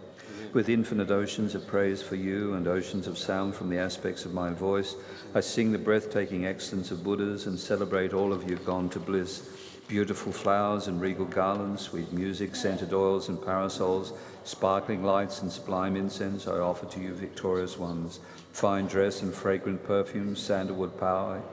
With infinite oceans of praise for you and oceans of sound from the aspects of my voice, I sing the breathtaking excellence of Buddhas and celebrate all of you gone to bliss. Beautiful flowers and regal garlands, sweet music, scented oils and parasols, sparkling lights and sublime incense I offer to you, victorious ones. Fine dress and fragrant perfumes, sandalwood power,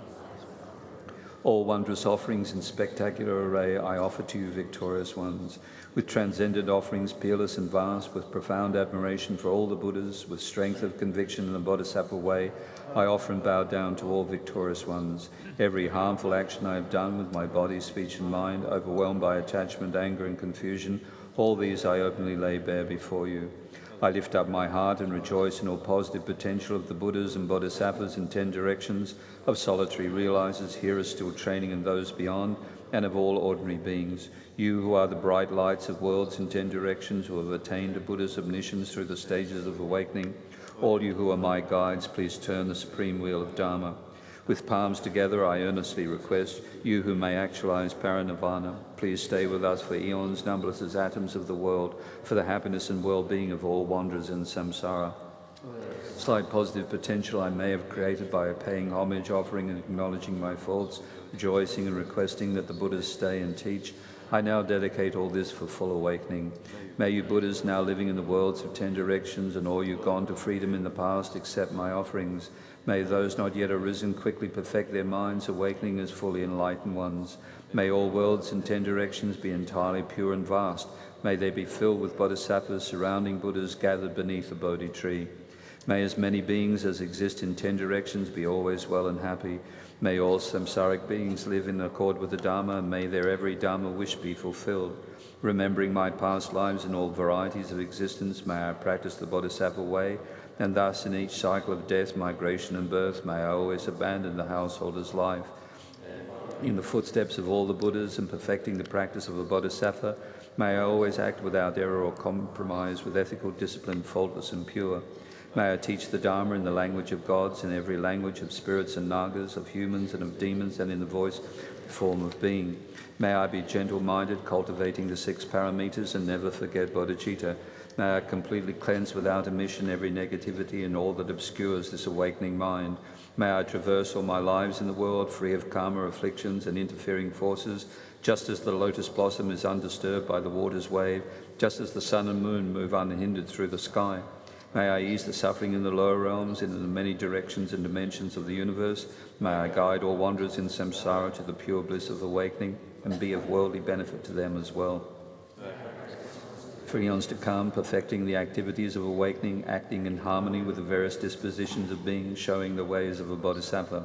all wondrous offerings in spectacular array I offer to you, victorious ones. With transcendent offerings, peerless and vast, with profound admiration for all the Buddhas, with strength of conviction in the Bodhisattva way, I offer and bow down to all victorious ones. Every harmful action I have done with my body, speech and mind, overwhelmed by attachment, anger and confusion, all these I openly lay bare before you. I lift up my heart and rejoice in all positive potential of the Buddhas and Bodhisattvas in 10 directions, of solitary realizers, hearers still training and those beyond, and of all ordinary beings. You who are the bright lights of worlds in 10 directions, who have attained to Buddha's omniscience through the stages of awakening, all you who are my guides, please turn the supreme wheel of Dharma. With palms together, I earnestly request, you who may actualize parinirvana, please stay with us for eons numberless as atoms of the world, for the happiness and well-being of all wanderers in samsara. Slight positive potential I may have created by paying homage, offering and acknowledging my faults, rejoicing and requesting that the Buddhas stay and teach. I now dedicate all this for full awakening. May you Buddhas now living in the worlds of 10 directions and all you gone to freedom in the past accept my offerings. May those not yet arisen quickly perfect their minds, awakening as fully enlightened ones. May all worlds in 10 directions be entirely pure and vast. May they be filled with bodhisattvas surrounding Buddhas gathered beneath the Bodhi tree. May as many beings as exist in 10 directions be always well and happy. May all samsaric beings live in accord with the Dharma, and may their every Dharma wish be fulfilled. Remembering my past lives in all varieties of existence, may I practice the Bodhisattva way, and thus in each cycle of death, migration and birth, may I always abandon the householder's life. In the footsteps of all the Buddhas and perfecting the practice of the Bodhisattva, may I always act without error or compromise, with ethical discipline, faultless and pure. May I teach the Dharma in the language of gods, in every language of spirits and nagas, of humans and of demons, and in the voice, form of being. May I be gentle-minded, cultivating the 6 parameters, and never forget bodhicitta. May I completely cleanse without omission every negativity and all that obscures this awakening mind. May I traverse all my lives in the world, free of karma, afflictions, and interfering forces, just as the lotus blossom is undisturbed by the water's wave, just as the sun and moon move unhindered through the sky. May I ease the suffering in the lower realms, in the many directions and dimensions of the universe. May I guide all wanderers in samsara to the pure bliss of awakening and be of worldly benefit to them as well. For eons to come, perfecting the activities of awakening, acting in harmony with the various dispositions of beings, showing the ways of a bodhisattva.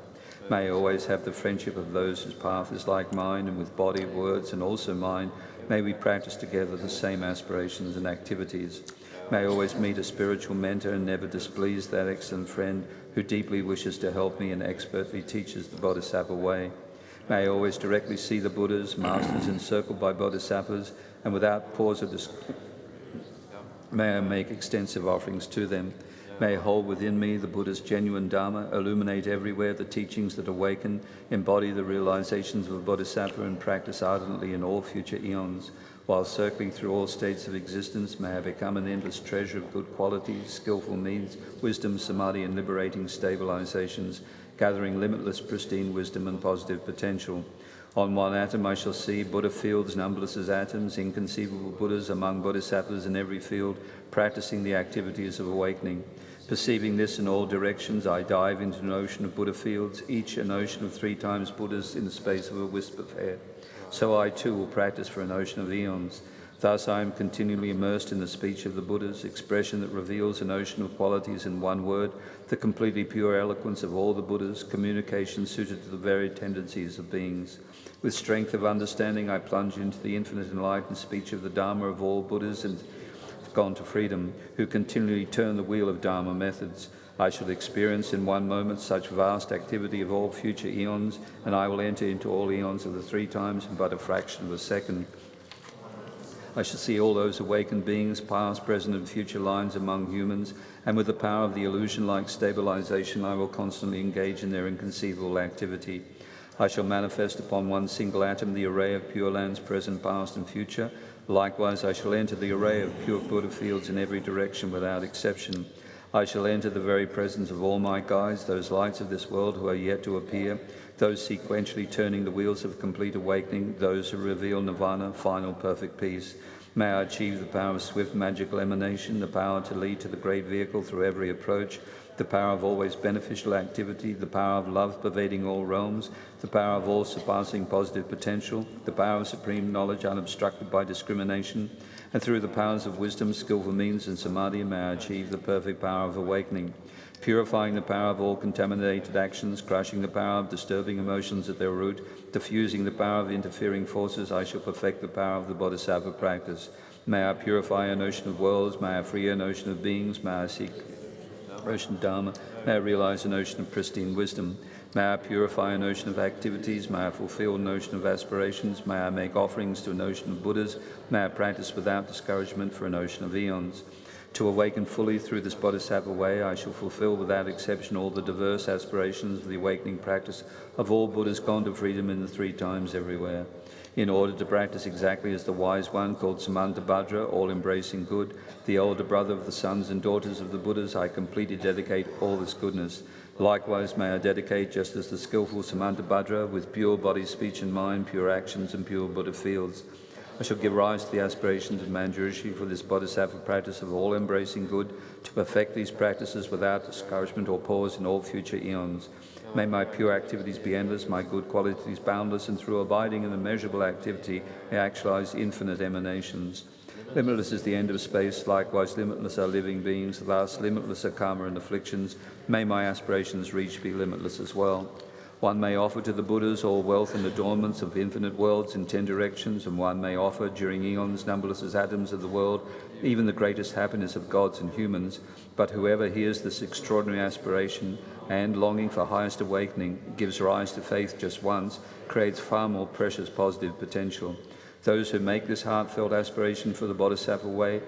May I always have the friendship of those whose path is like mine, and with body, words, and also mind, may we practice together the same aspirations and activities. May I always meet a spiritual mentor and never displease that excellent friend who deeply wishes to help me and expertly teaches the Bodhisattva way. May I always directly see the Buddhas, masters encircled by Bodhisattvas, and without pause or may I make extensive offerings to them. May I hold within me the Buddha's genuine Dharma, illuminate everywhere the teachings that awaken, embody the realizations of a Bodhisattva, and practice ardently in all future eons. While circling through all states of existence, may I become an endless treasure of good qualities, skillful means, wisdom, samadhi, and liberating stabilizations, gathering limitless pristine wisdom and positive potential. On one atom I shall see Buddha fields numberless as atoms, inconceivable Buddhas among bodhisattvas in every field, practicing the activities of awakening. Perceiving this in all directions, I dive into an ocean of Buddha fields, each an ocean of 3 times Buddhas in the space of a wisp of hair. So I too will practice for an ocean of eons. Thus I am continually immersed in the speech of the Buddhas, expression that reveals an ocean of qualities in one word, the completely pure eloquence of all the Buddhas, communication suited to the varied tendencies of beings. With strength of understanding I plunge into the infinite enlightened speech of the Dharma of all Buddhas and gone to freedom, who continually turn the wheel of Dharma methods. I shall experience in one moment such vast activity of all future eons, and I will enter into all eons of the 3 times in but a fraction of a second. I shall see all those awakened beings, past, present, and future lines among humans, and with the power of the illusion-like stabilization, I will constantly engage in their inconceivable activity. I shall manifest upon one single atom the array of pure lands, present, past, and future. Likewise, I shall enter the array of pure Buddha fields in every direction without exception. I shall enter the very presence of all my guides, those lights of this world who are yet to appear, those sequentially turning the wheels of complete awakening, those who reveal nirvana, final perfect peace. May I achieve the power of swift magical emanation, the power to lead to the great vehicle through every approach, the power of always beneficial activity, the power of love pervading all realms, the power of all surpassing positive potential, the power of supreme knowledge unobstructed by discrimination, and through the powers of wisdom, skillful means, and samadhi, may I achieve the perfect power of awakening, purifying the power of all contaminated actions, crushing the power of disturbing emotions at their root, diffusing the power of interfering forces. I shall perfect the power of the Bodhisattva practice. May I purify an ocean of worlds, may I free an ocean of beings, may I seek ocean Dharma. May I realize an ocean of pristine wisdom. May I purify an ocean of activities. May I fulfill an ocean of aspirations. May I make offerings to an ocean of Buddhas. May I practice without discouragement for an ocean of eons. To awaken fully through this Bodhisattva way, I shall fulfill without exception all the diverse aspirations of the awakening practice of all Buddhas gone to freedom in the 3 times everywhere. In order to practice exactly as the wise one called Samantabhadra, all-embracing good, the elder brother of the sons and daughters of the Buddhas, I completely dedicate all this goodness. Likewise, may I dedicate, just as the skillful Samantabhadra, with pure body, speech and mind, pure actions and pure Buddha fields. I shall give rise to the aspirations of Manjushri for this Bodhisattva practice of all-embracing good, to perfect these practices without discouragement or pause in all future eons. May my pure activities be endless, my good qualities boundless, and through abiding in immeasurable activity, I actualize infinite emanations. Limitless is the end of space, likewise limitless are living beings, thus limitless are karma and afflictions. May my aspirations reach be limitless as well. One may offer to the Buddhas all wealth and adornments of infinite worlds in 10 directions, and one may offer, during eons numberless as atoms of the world, even the greatest happiness of gods and humans. But whoever hears this extraordinary aspiration and, longing for highest awakening, gives rise to faith just once, creates far more precious positive potential. Those who make this heartfelt aspiration for the Bodhisattva way,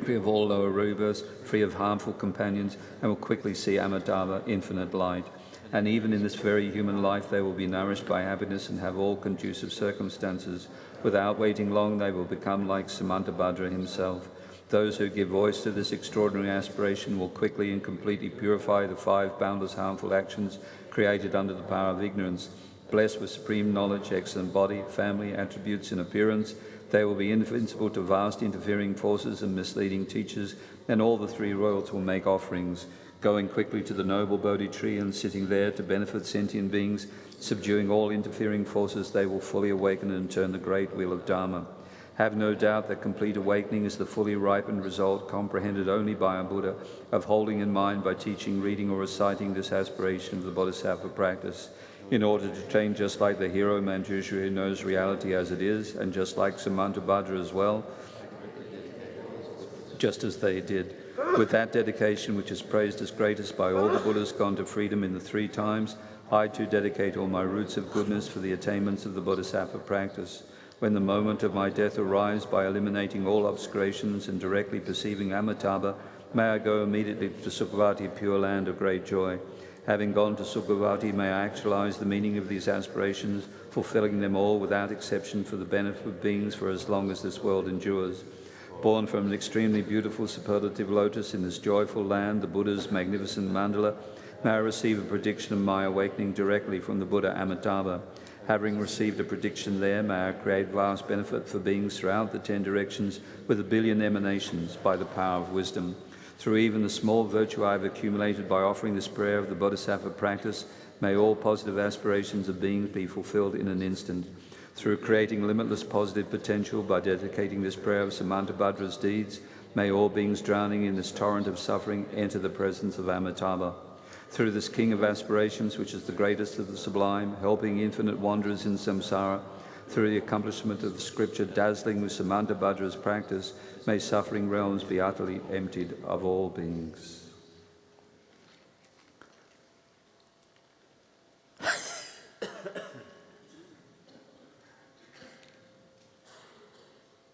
free of all lower rubas, free of harmful companions, and will quickly see Amitabha, infinite light. And even in this very human life they will be nourished by happiness and have all conducive circumstances. Without waiting long they will become like Samantabhadra himself. Those who give voice to this extraordinary aspiration will quickly and completely purify the 5 boundless harmful actions created under the power of ignorance. Blessed with supreme knowledge, excellent body, family, attributes and appearance, they will be invincible to vast interfering forces and misleading teachers, and all the 3 royals will make offerings. Going quickly to the noble Bodhi tree and sitting there to benefit sentient beings, subduing all interfering forces, they will fully awaken and turn the great wheel of Dharma. Have no doubt that complete awakening is the fully ripened result, comprehended only by a Buddha, of holding in mind by teaching, reading or reciting this aspiration of the Bodhisattva practice. In order to train just like the hero Manjushri who knows reality as it is, and just like Samantabhadra as well, just as they did. With that dedication, which is praised as greatest by all the Buddhas gone to freedom in the 3 times, I too dedicate all my roots of goodness for the attainments of the Bodhisattva practice. When the moment of my death arrives, by eliminating all obscurations and directly perceiving Amitabha, may I go immediately to Sukhavati, pure land of great joy. Having gone to Sukhavati, may I actualize the meaning of these aspirations, fulfilling them all without exception for the benefit of beings for as long as this world endures. Born from an extremely beautiful superlative lotus in this joyful land, the Buddha's magnificent mandala, may I receive a prediction of my awakening directly from the Buddha Amitabha. Having received a prediction there, may I create vast benefit for beings throughout the 10 directions with 1 billion emanations by the power of wisdom. Through even the small virtue I have accumulated by offering this prayer of the Bodhisattva practice, may all positive aspirations of beings be fulfilled in an instant. Through creating limitless positive potential by dedicating this prayer of Samantabhadra's deeds, may all beings drowning in this torrent of suffering enter the presence of Amitabha. Through this king of aspirations, which is the greatest of the sublime, helping infinite wanderers in samsara, through the accomplishment of the scripture dazzling with Samantabhadra's practice, may suffering realms be utterly emptied of all beings.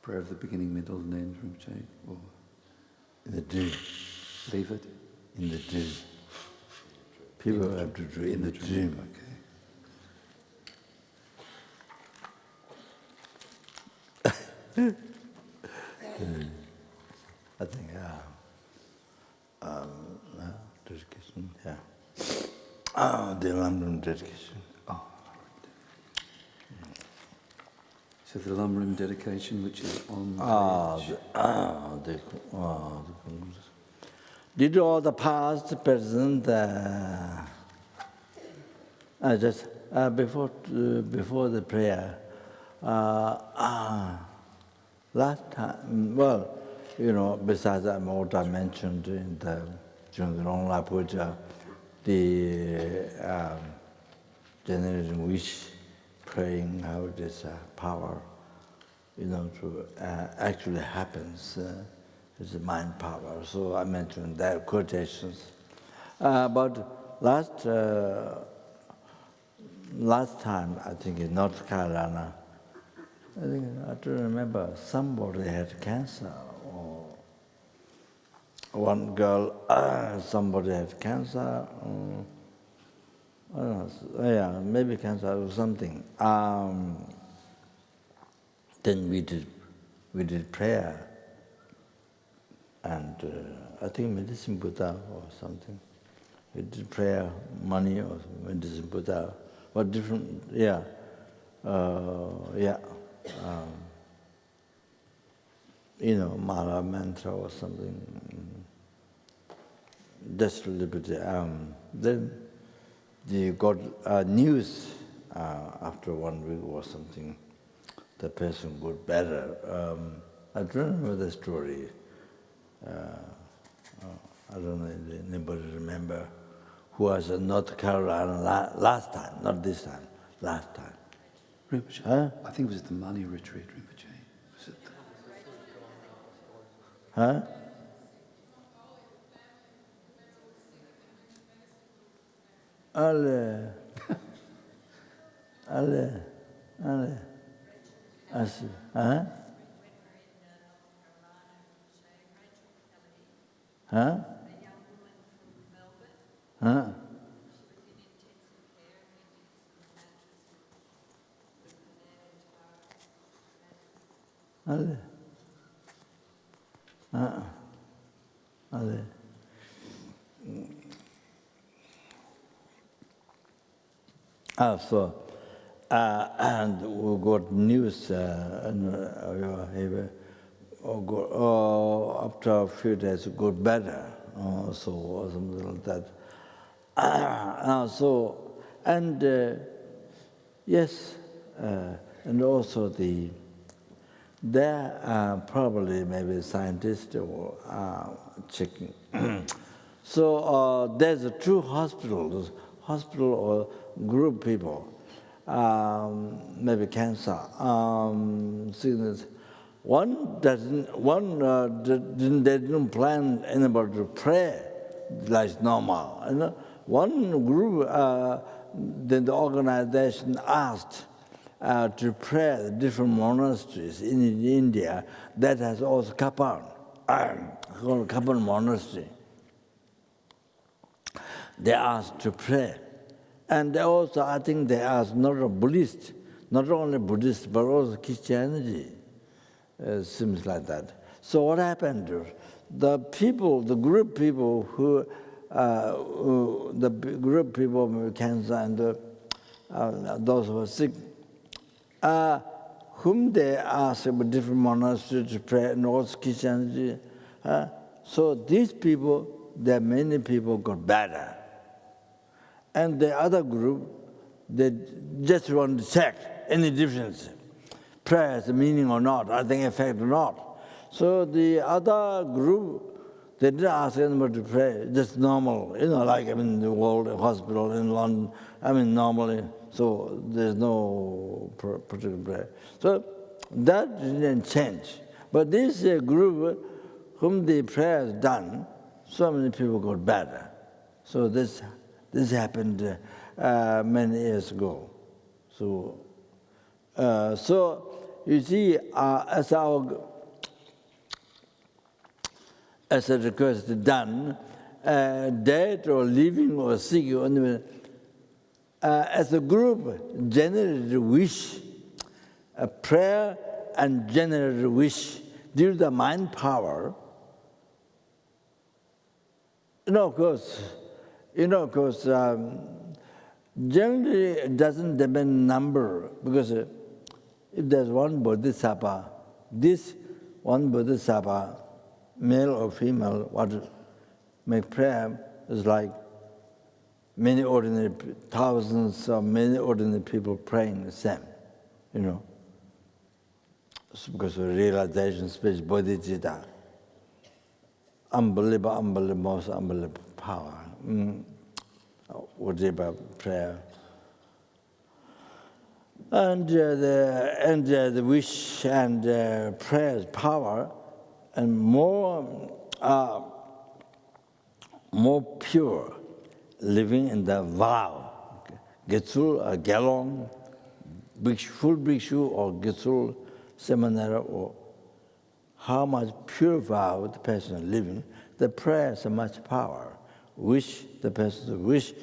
Prayer of the beginning, middle, and end from Jade. Or In the dream. leave it? In the dream. People have to do in the dream. Okay. I think, dedication, yeah. The London dedication. So the Lumrim dedication, which is on page... Did all the past, present, just before the prayer, last time, well, besides what I mentioned in the Long Puja, the generating wish, praying how this power, to actually happens. is mind power. So I mentioned that quotations. But last time, I think in North Carolina, I don't remember, somebody had cancer, or one girl, somebody had cancer, I don't know, yeah, maybe cancer or something. Then we did prayer, and I think medicine Buddha or something. We did prayer, money or medicine Buddha, but different, yeah, Mala mantra or something. Just a little bit. Then you got news after 1 week or something. The person got better. I don't remember the story. I don't know if anybody remember who was in North Carolina last time, not this time, last time. Rinpoche. Huh? I think it was the money retreat, Rinpoche. Was it Huh? Ale. I see. Huh? Huh? Huh? Ale. Ale. And we got news, after a few days, it got better, or something like that. Yes, and also there are probably maybe scientists or checking. So there's two hospitals or group people, maybe cancer, sickness. They didn't plan anybody to pray like normal. One group, then the organization asked to pray the different monasteries in India that has also Kapan, called Kapan Monastery. They asked to pray. And they also, I think they asked not a Buddhist, not only Buddhist, but also Christianity. Seems like that. So what happened? The group people with cancer and those who were sick, whom they asked about different monasteries to pray, and also Christianity. So these people, there are many people got better. And the other group, they just want to check any difference. Prayer has a meaning or not, I think effect or not. So the other group, they didn't ask anybody to pray, just normal, like in the World Hospital in London, normally, so there's no particular prayer. So that didn't change. But this group, whom the prayer is done, so many people got better. So this happened many years ago. So you see, as a request done, dead or living or sick, as a group, generated wish, a prayer and generated wish due to the mind power. Of course, generally it doesn't depend number, because if there's one bodhisattva, this one bodhisattva, male or female, what make prayer is like many ordinary, thousands of many ordinary people praying the same, It's because of realization, space, bodhicitta. Unbelievable, most unbelievable power. Whatever prayer. And the wish and prayer's power and more pure living in the vow. Getsul, a gallon, full bhikshu or Getsul seminary, or how much pure vow the person is living, the prayer has much power. Wish the person wish,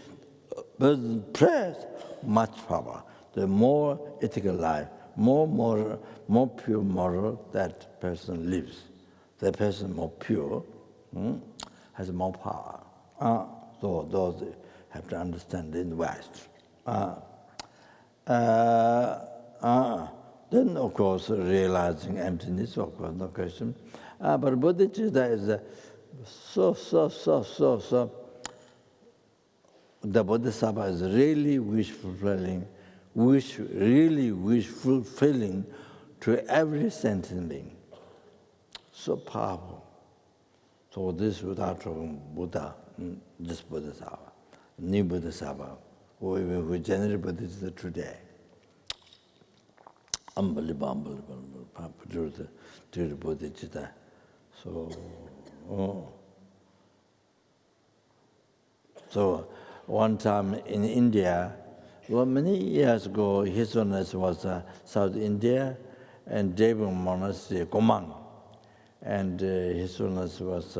but prayer much power. The more ethical life, more moral, more pure moral that person lives. The person more pure has more power. So those have to understand in the West. Then, of course, realizing emptiness, of course, no question. But bodhicitta is so. The bodhisattva is really wish fulfilling to every sentient being. So powerful. So this without Buddha, this bodhisattva, new bodhisattva, we generate bodhisattva today. Unbelievable, to the bodhicitta. So one time in India, well, many years ago, His Holiness was South India and Devon Monastery, Komang. And His Holiness was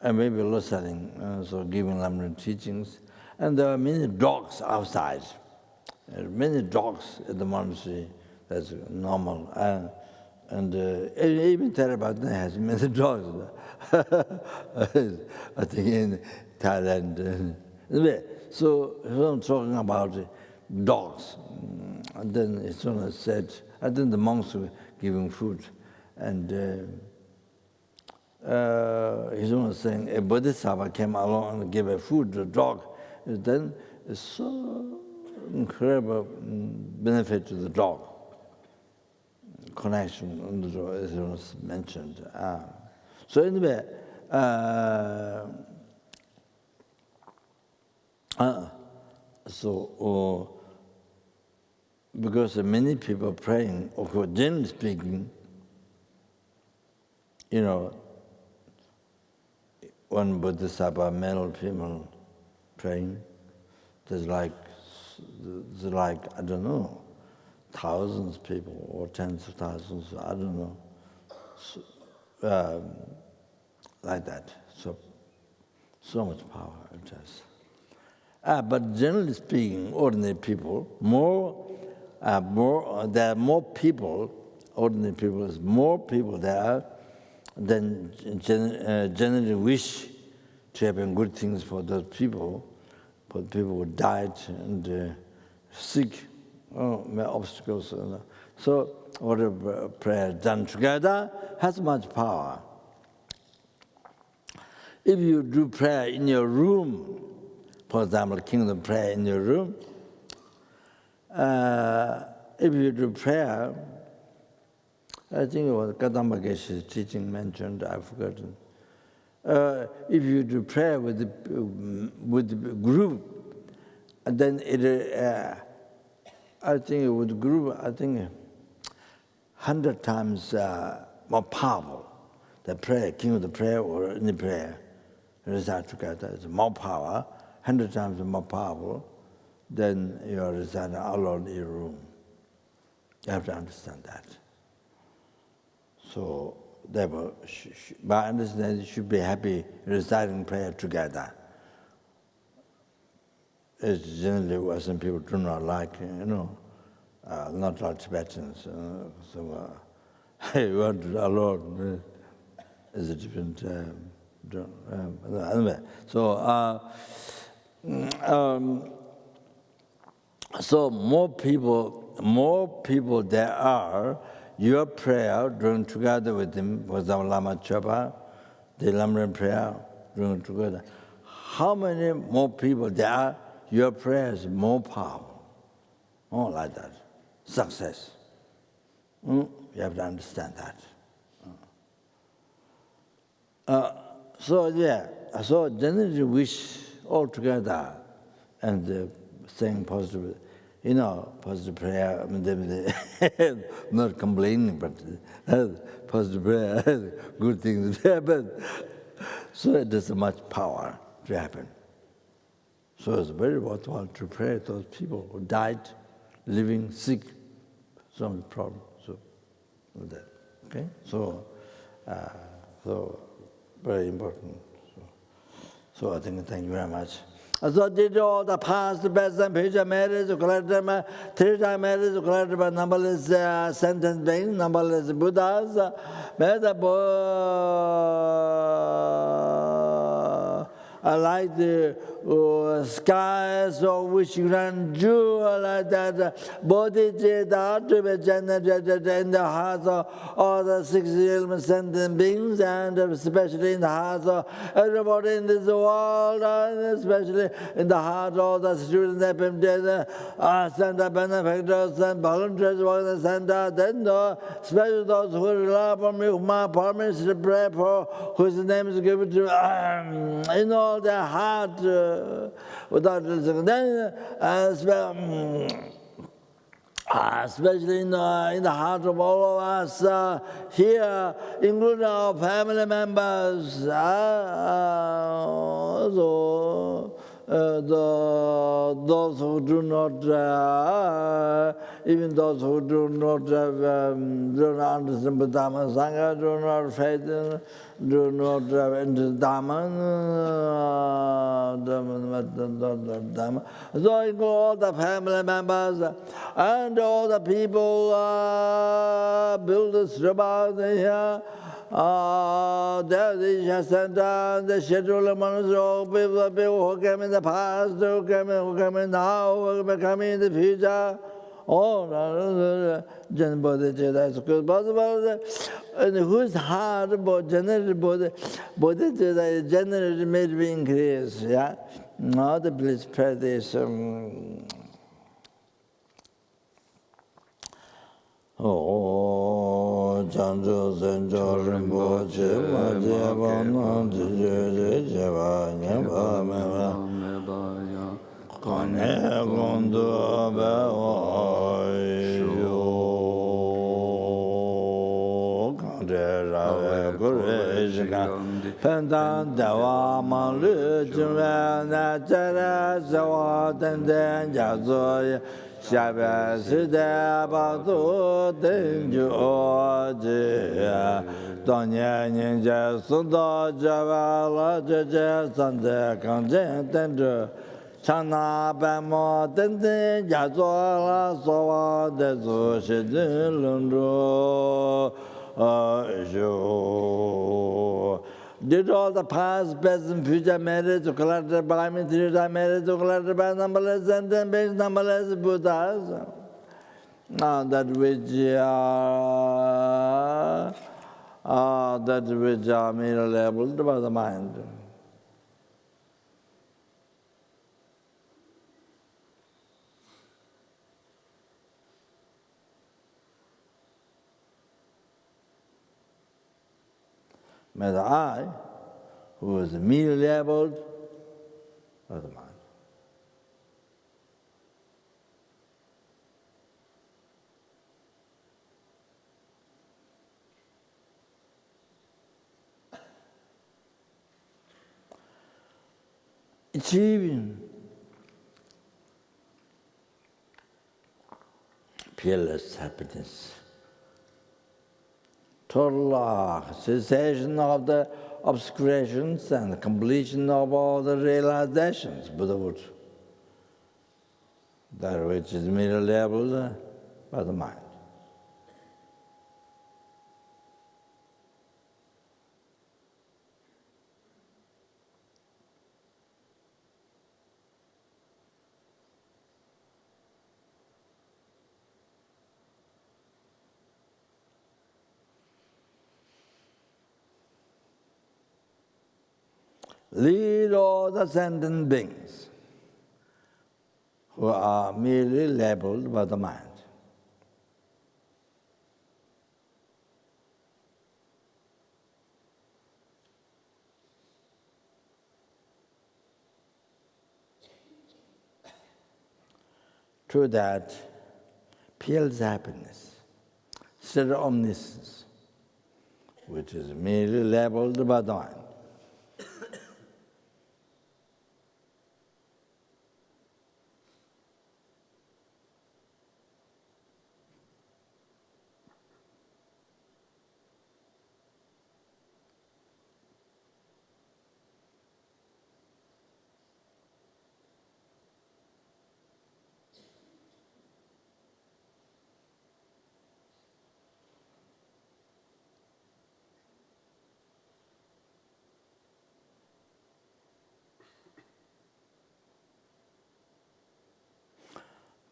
maybe Losaling, so giving Lamrim teachings. And there are many dogs outside. Many dogs at the monastery, that's normal. And even Theravada has many dogs. I think in Thailand. So I'm talking about dogs. And then his son said, I think the monks were giving food. And his son was saying, a bodhisattva came along and gave a food to the dog. And then it's so incredible benefit to the dog. Connection, as it was mentioned. So anyway, because many people praying, of course, generally speaking, one bodhisattva, male or female, praying, there's like, I don't know, thousands of people or tens of thousands, I don't know, like that. So much power it has. But generally speaking, ordinary people, there are more people, ordinary people, is more people there than generally wish to happen good things for those people, for people who died and sick, obstacles. So whatever prayer done together has much power. If you do prayer in your room, for example, kingdom prayer in your room, if you do prayer, I think it was Kadamba Geshe's teaching mentioned, I've forgotten. If you do prayer with the group, then I think with the group, 100 times more powerful. The prayer, king of the prayer or any prayer, recite together is more power, 100 times more powerful than you are reciting alone in your room. You have to understand that. So, therefore, by understanding, you should be happy reciting prayer together. It's generally what some people do not like, not like Tibetans. You want to alone is a different. Anyway, so more people there are. Your prayer doing together with him, for example, Lama Chopa, the Lamrim prayer doing together. How many more people there are? Your prayer is more powerful. Oh, like that. Success. You have to understand that. So generally wish all together and saying positive. You know, positive prayer, I mean, not complaining, but positive prayer, good things happen. So it doesn't much power to happen. So it's very worthwhile to pray those people who died, living, sick, some problem. So that, okay? So very important. So I think, thank you very much. So did all the past, best, and future marriage, collected by three-time marriage, collected by numberless sentence beings, numberless Buddhas, like the skies of which grand jewel like that, bodhicitta to be generated in the hearts of all the 6 elements sentient beings, and especially in the hearts of everybody in this world, and especially in the heart of the students, FPMT, center benefactors and volunteers working in the center, then especially those who rely upon me, whom I promise to pray for, whose name is given to in all their heart without listening. Then, especially in the heart of all of us here, including our family members, those who do not, even those who do not understand Dharma Sangha, do not faith, do not into Dharma, so include all the family members and all the people, builders, Sribas here. There is a center, the schedule monastery, people who came in the past, who came in now, who will come in the future. Oh, and whose heart, generated may be increased. Yeah. Now the please pray this. Oh, Chanjo Senjo Rinpoche, Majeva Nanti Jeva Nyeba Meva, Kane Gondo Bewa Shu, Kante Rave Kureshika, Pentan Dewa Malu Jumla Nachara Sawa Tenden Jazoya, Shabbat Sida Batu Tenju Oji, Donya Ninja Sunda Javala Jaja Sande Kanjen Tenju, Chana Bamo Tenten Jazola Sowa Dezu Shidin Lundu Ju. Did all the past, present, future marriage, collected by me, three-time marriage, collected by numberless sentient beings, numberless Buddhas, that which are merely labeled by the mind. May the I, who is merely labeled by the mind. Achieving peerless happiness, total cessation of the obscurations and completion of all the realizations, Buddhahood, that which is merely labeled by the mind. Lead all the sentient beings who are merely labeled by the mind. through that peerless happiness, steady omniscience, which is merely labeled by the mind.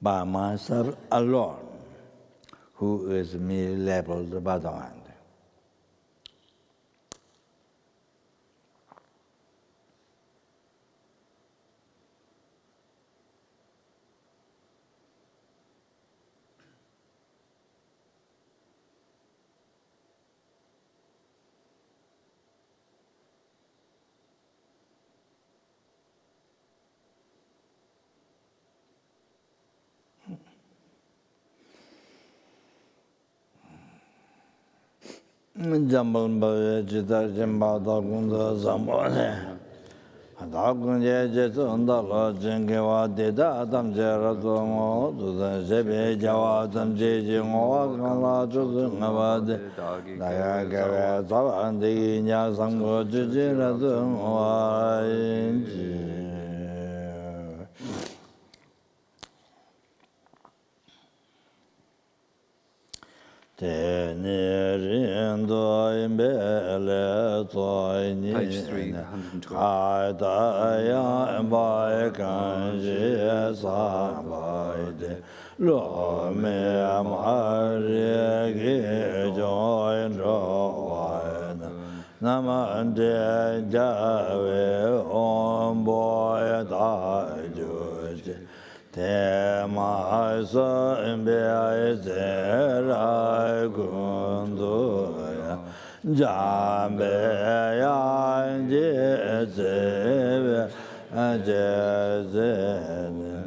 By myself alone, who is merely labeled by the mind. Jambal Jita Jamba Dagunda Zambone. Dagunje Jetunda Jengewa Deda Adam Jeradomo, the Zebe Jawa Adam Jejimo, Gala Judunavade, Dagagara, Zavandi, Yazango Jiradum, Page 322. Te ma so imbe zera gundoya jambe ya je zebe jezene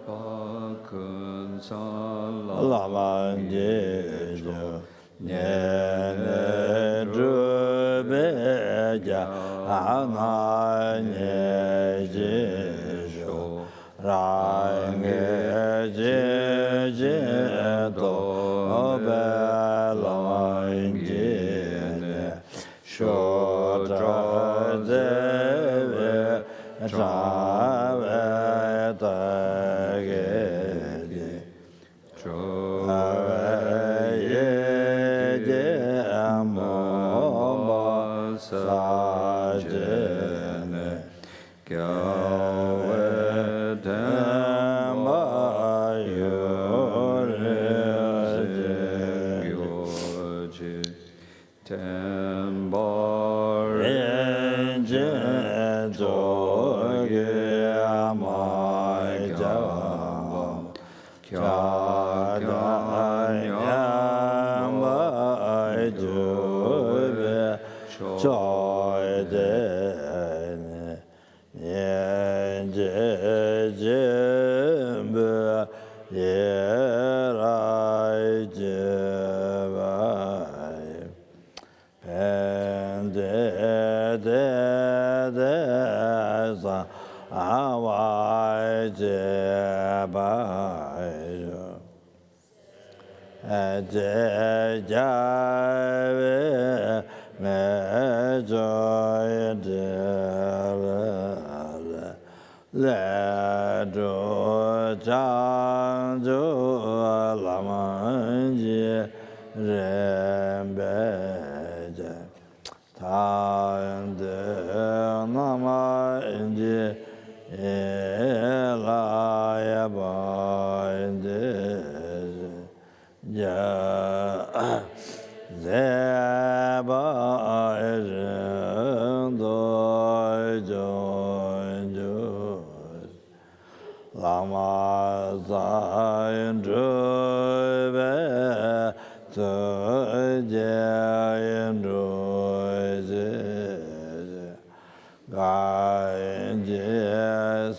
Bakun salam lama jejo ne drube ja ana ne jejo range je do bela injene shodra deve trave tagede sajene gavedama yoreje tembarenje doge amai java kyaganyama jove joydene yenjejembe yerajevai pendedeza awai jebai jave me joy le do chang jo lamanji rembe tande namanji elaya bande ja zeba do jo lama zain drube to jain druje gain je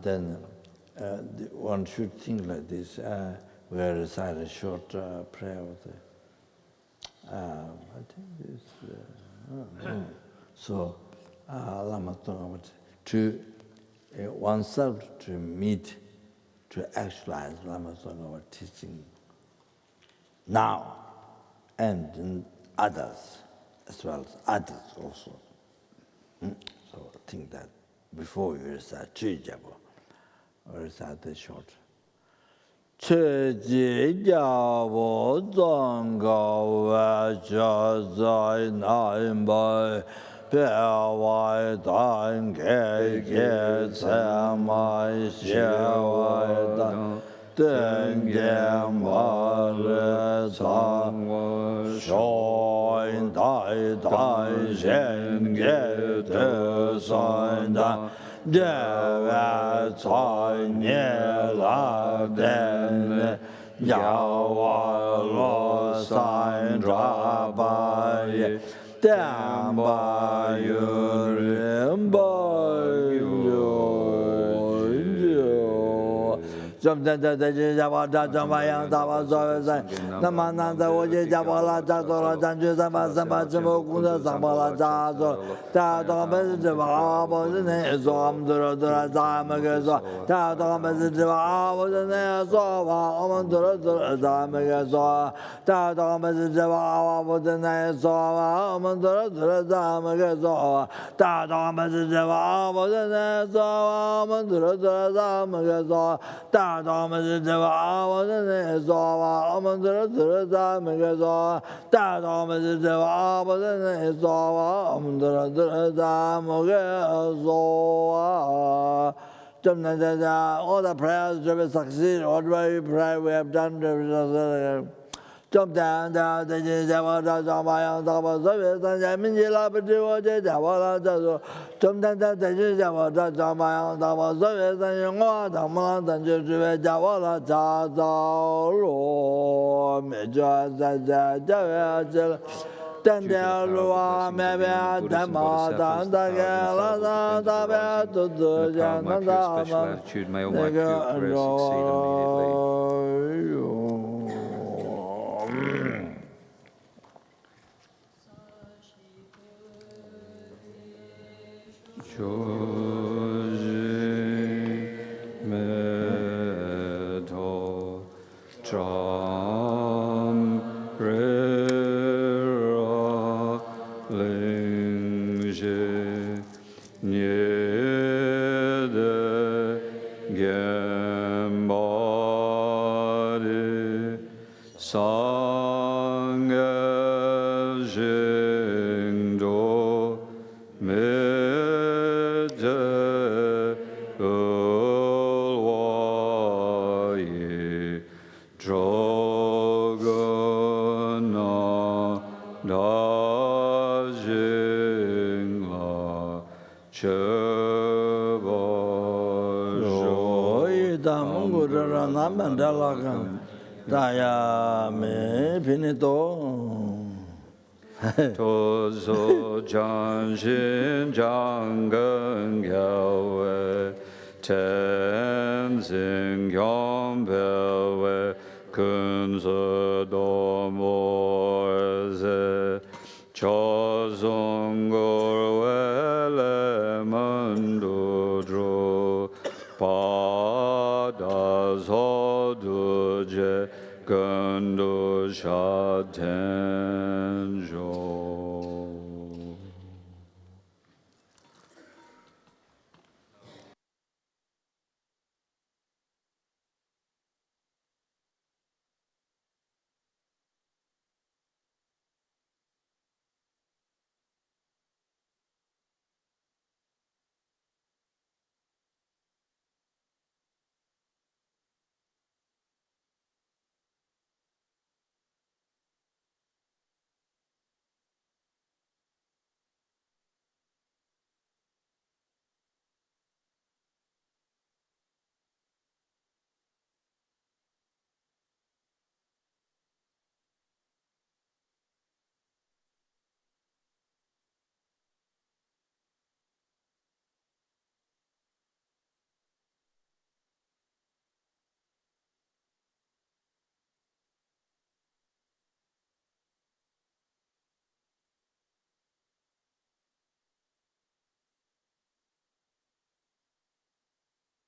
Then one should think like this. We recite a short prayer. I think this. So, Lama to oneself to meet, to actualize Lama Tsongkhapa teaching now, and in others as well as others also. So think that before you recite Chijabo, or recite the short. Chiji Jabo Zongga Vacha Zai Naim Bai Pewai Dan Ke Ke Samai Shewai Dan Den Ge Ma Le Zang Shoin Dai Dai Shen Ge De San Dan Dewa Tsai Nye La Den Yawa Lo San Dra Ba Ye Dan Ba Yu Rin Ba Yu Jump the Java Java Yang Dava Zoe Namana Oje Javala Jadola Janju Sama Sama Jimo Kunda Samala Jazo Tadom Java was in his arm Dura Zamagazo Tadom Java was in his arm Dura Zamagazo Tadom Java was in his arm Dura Zamagazo Tadom Java was in his arm Dura Zamagazo Thomas Java was in his Zava, Amandra Zamagaza, Thomas Java was in his Zava, Amandra Zamagaza. All the prayers to succeed, all the way we pray, we have done. Jump down, down, the Java, Java, Java, I mean, you love it, Java, jump down, the Java, Java, Java, and you want the month and you Java, Java, Major, Java, then there are maybe Dharma, the Gala, the to the special attitude, may all my pure prayers succeed immediately. Chöbo da mungo ra na man da la kan da ya me pinito Tozo Janshin Jangan Gyawe Tenzin Gyambelwe Kunzo Domorze Chozongor Wele Mandudro Pada Zoduje Gundu Shaten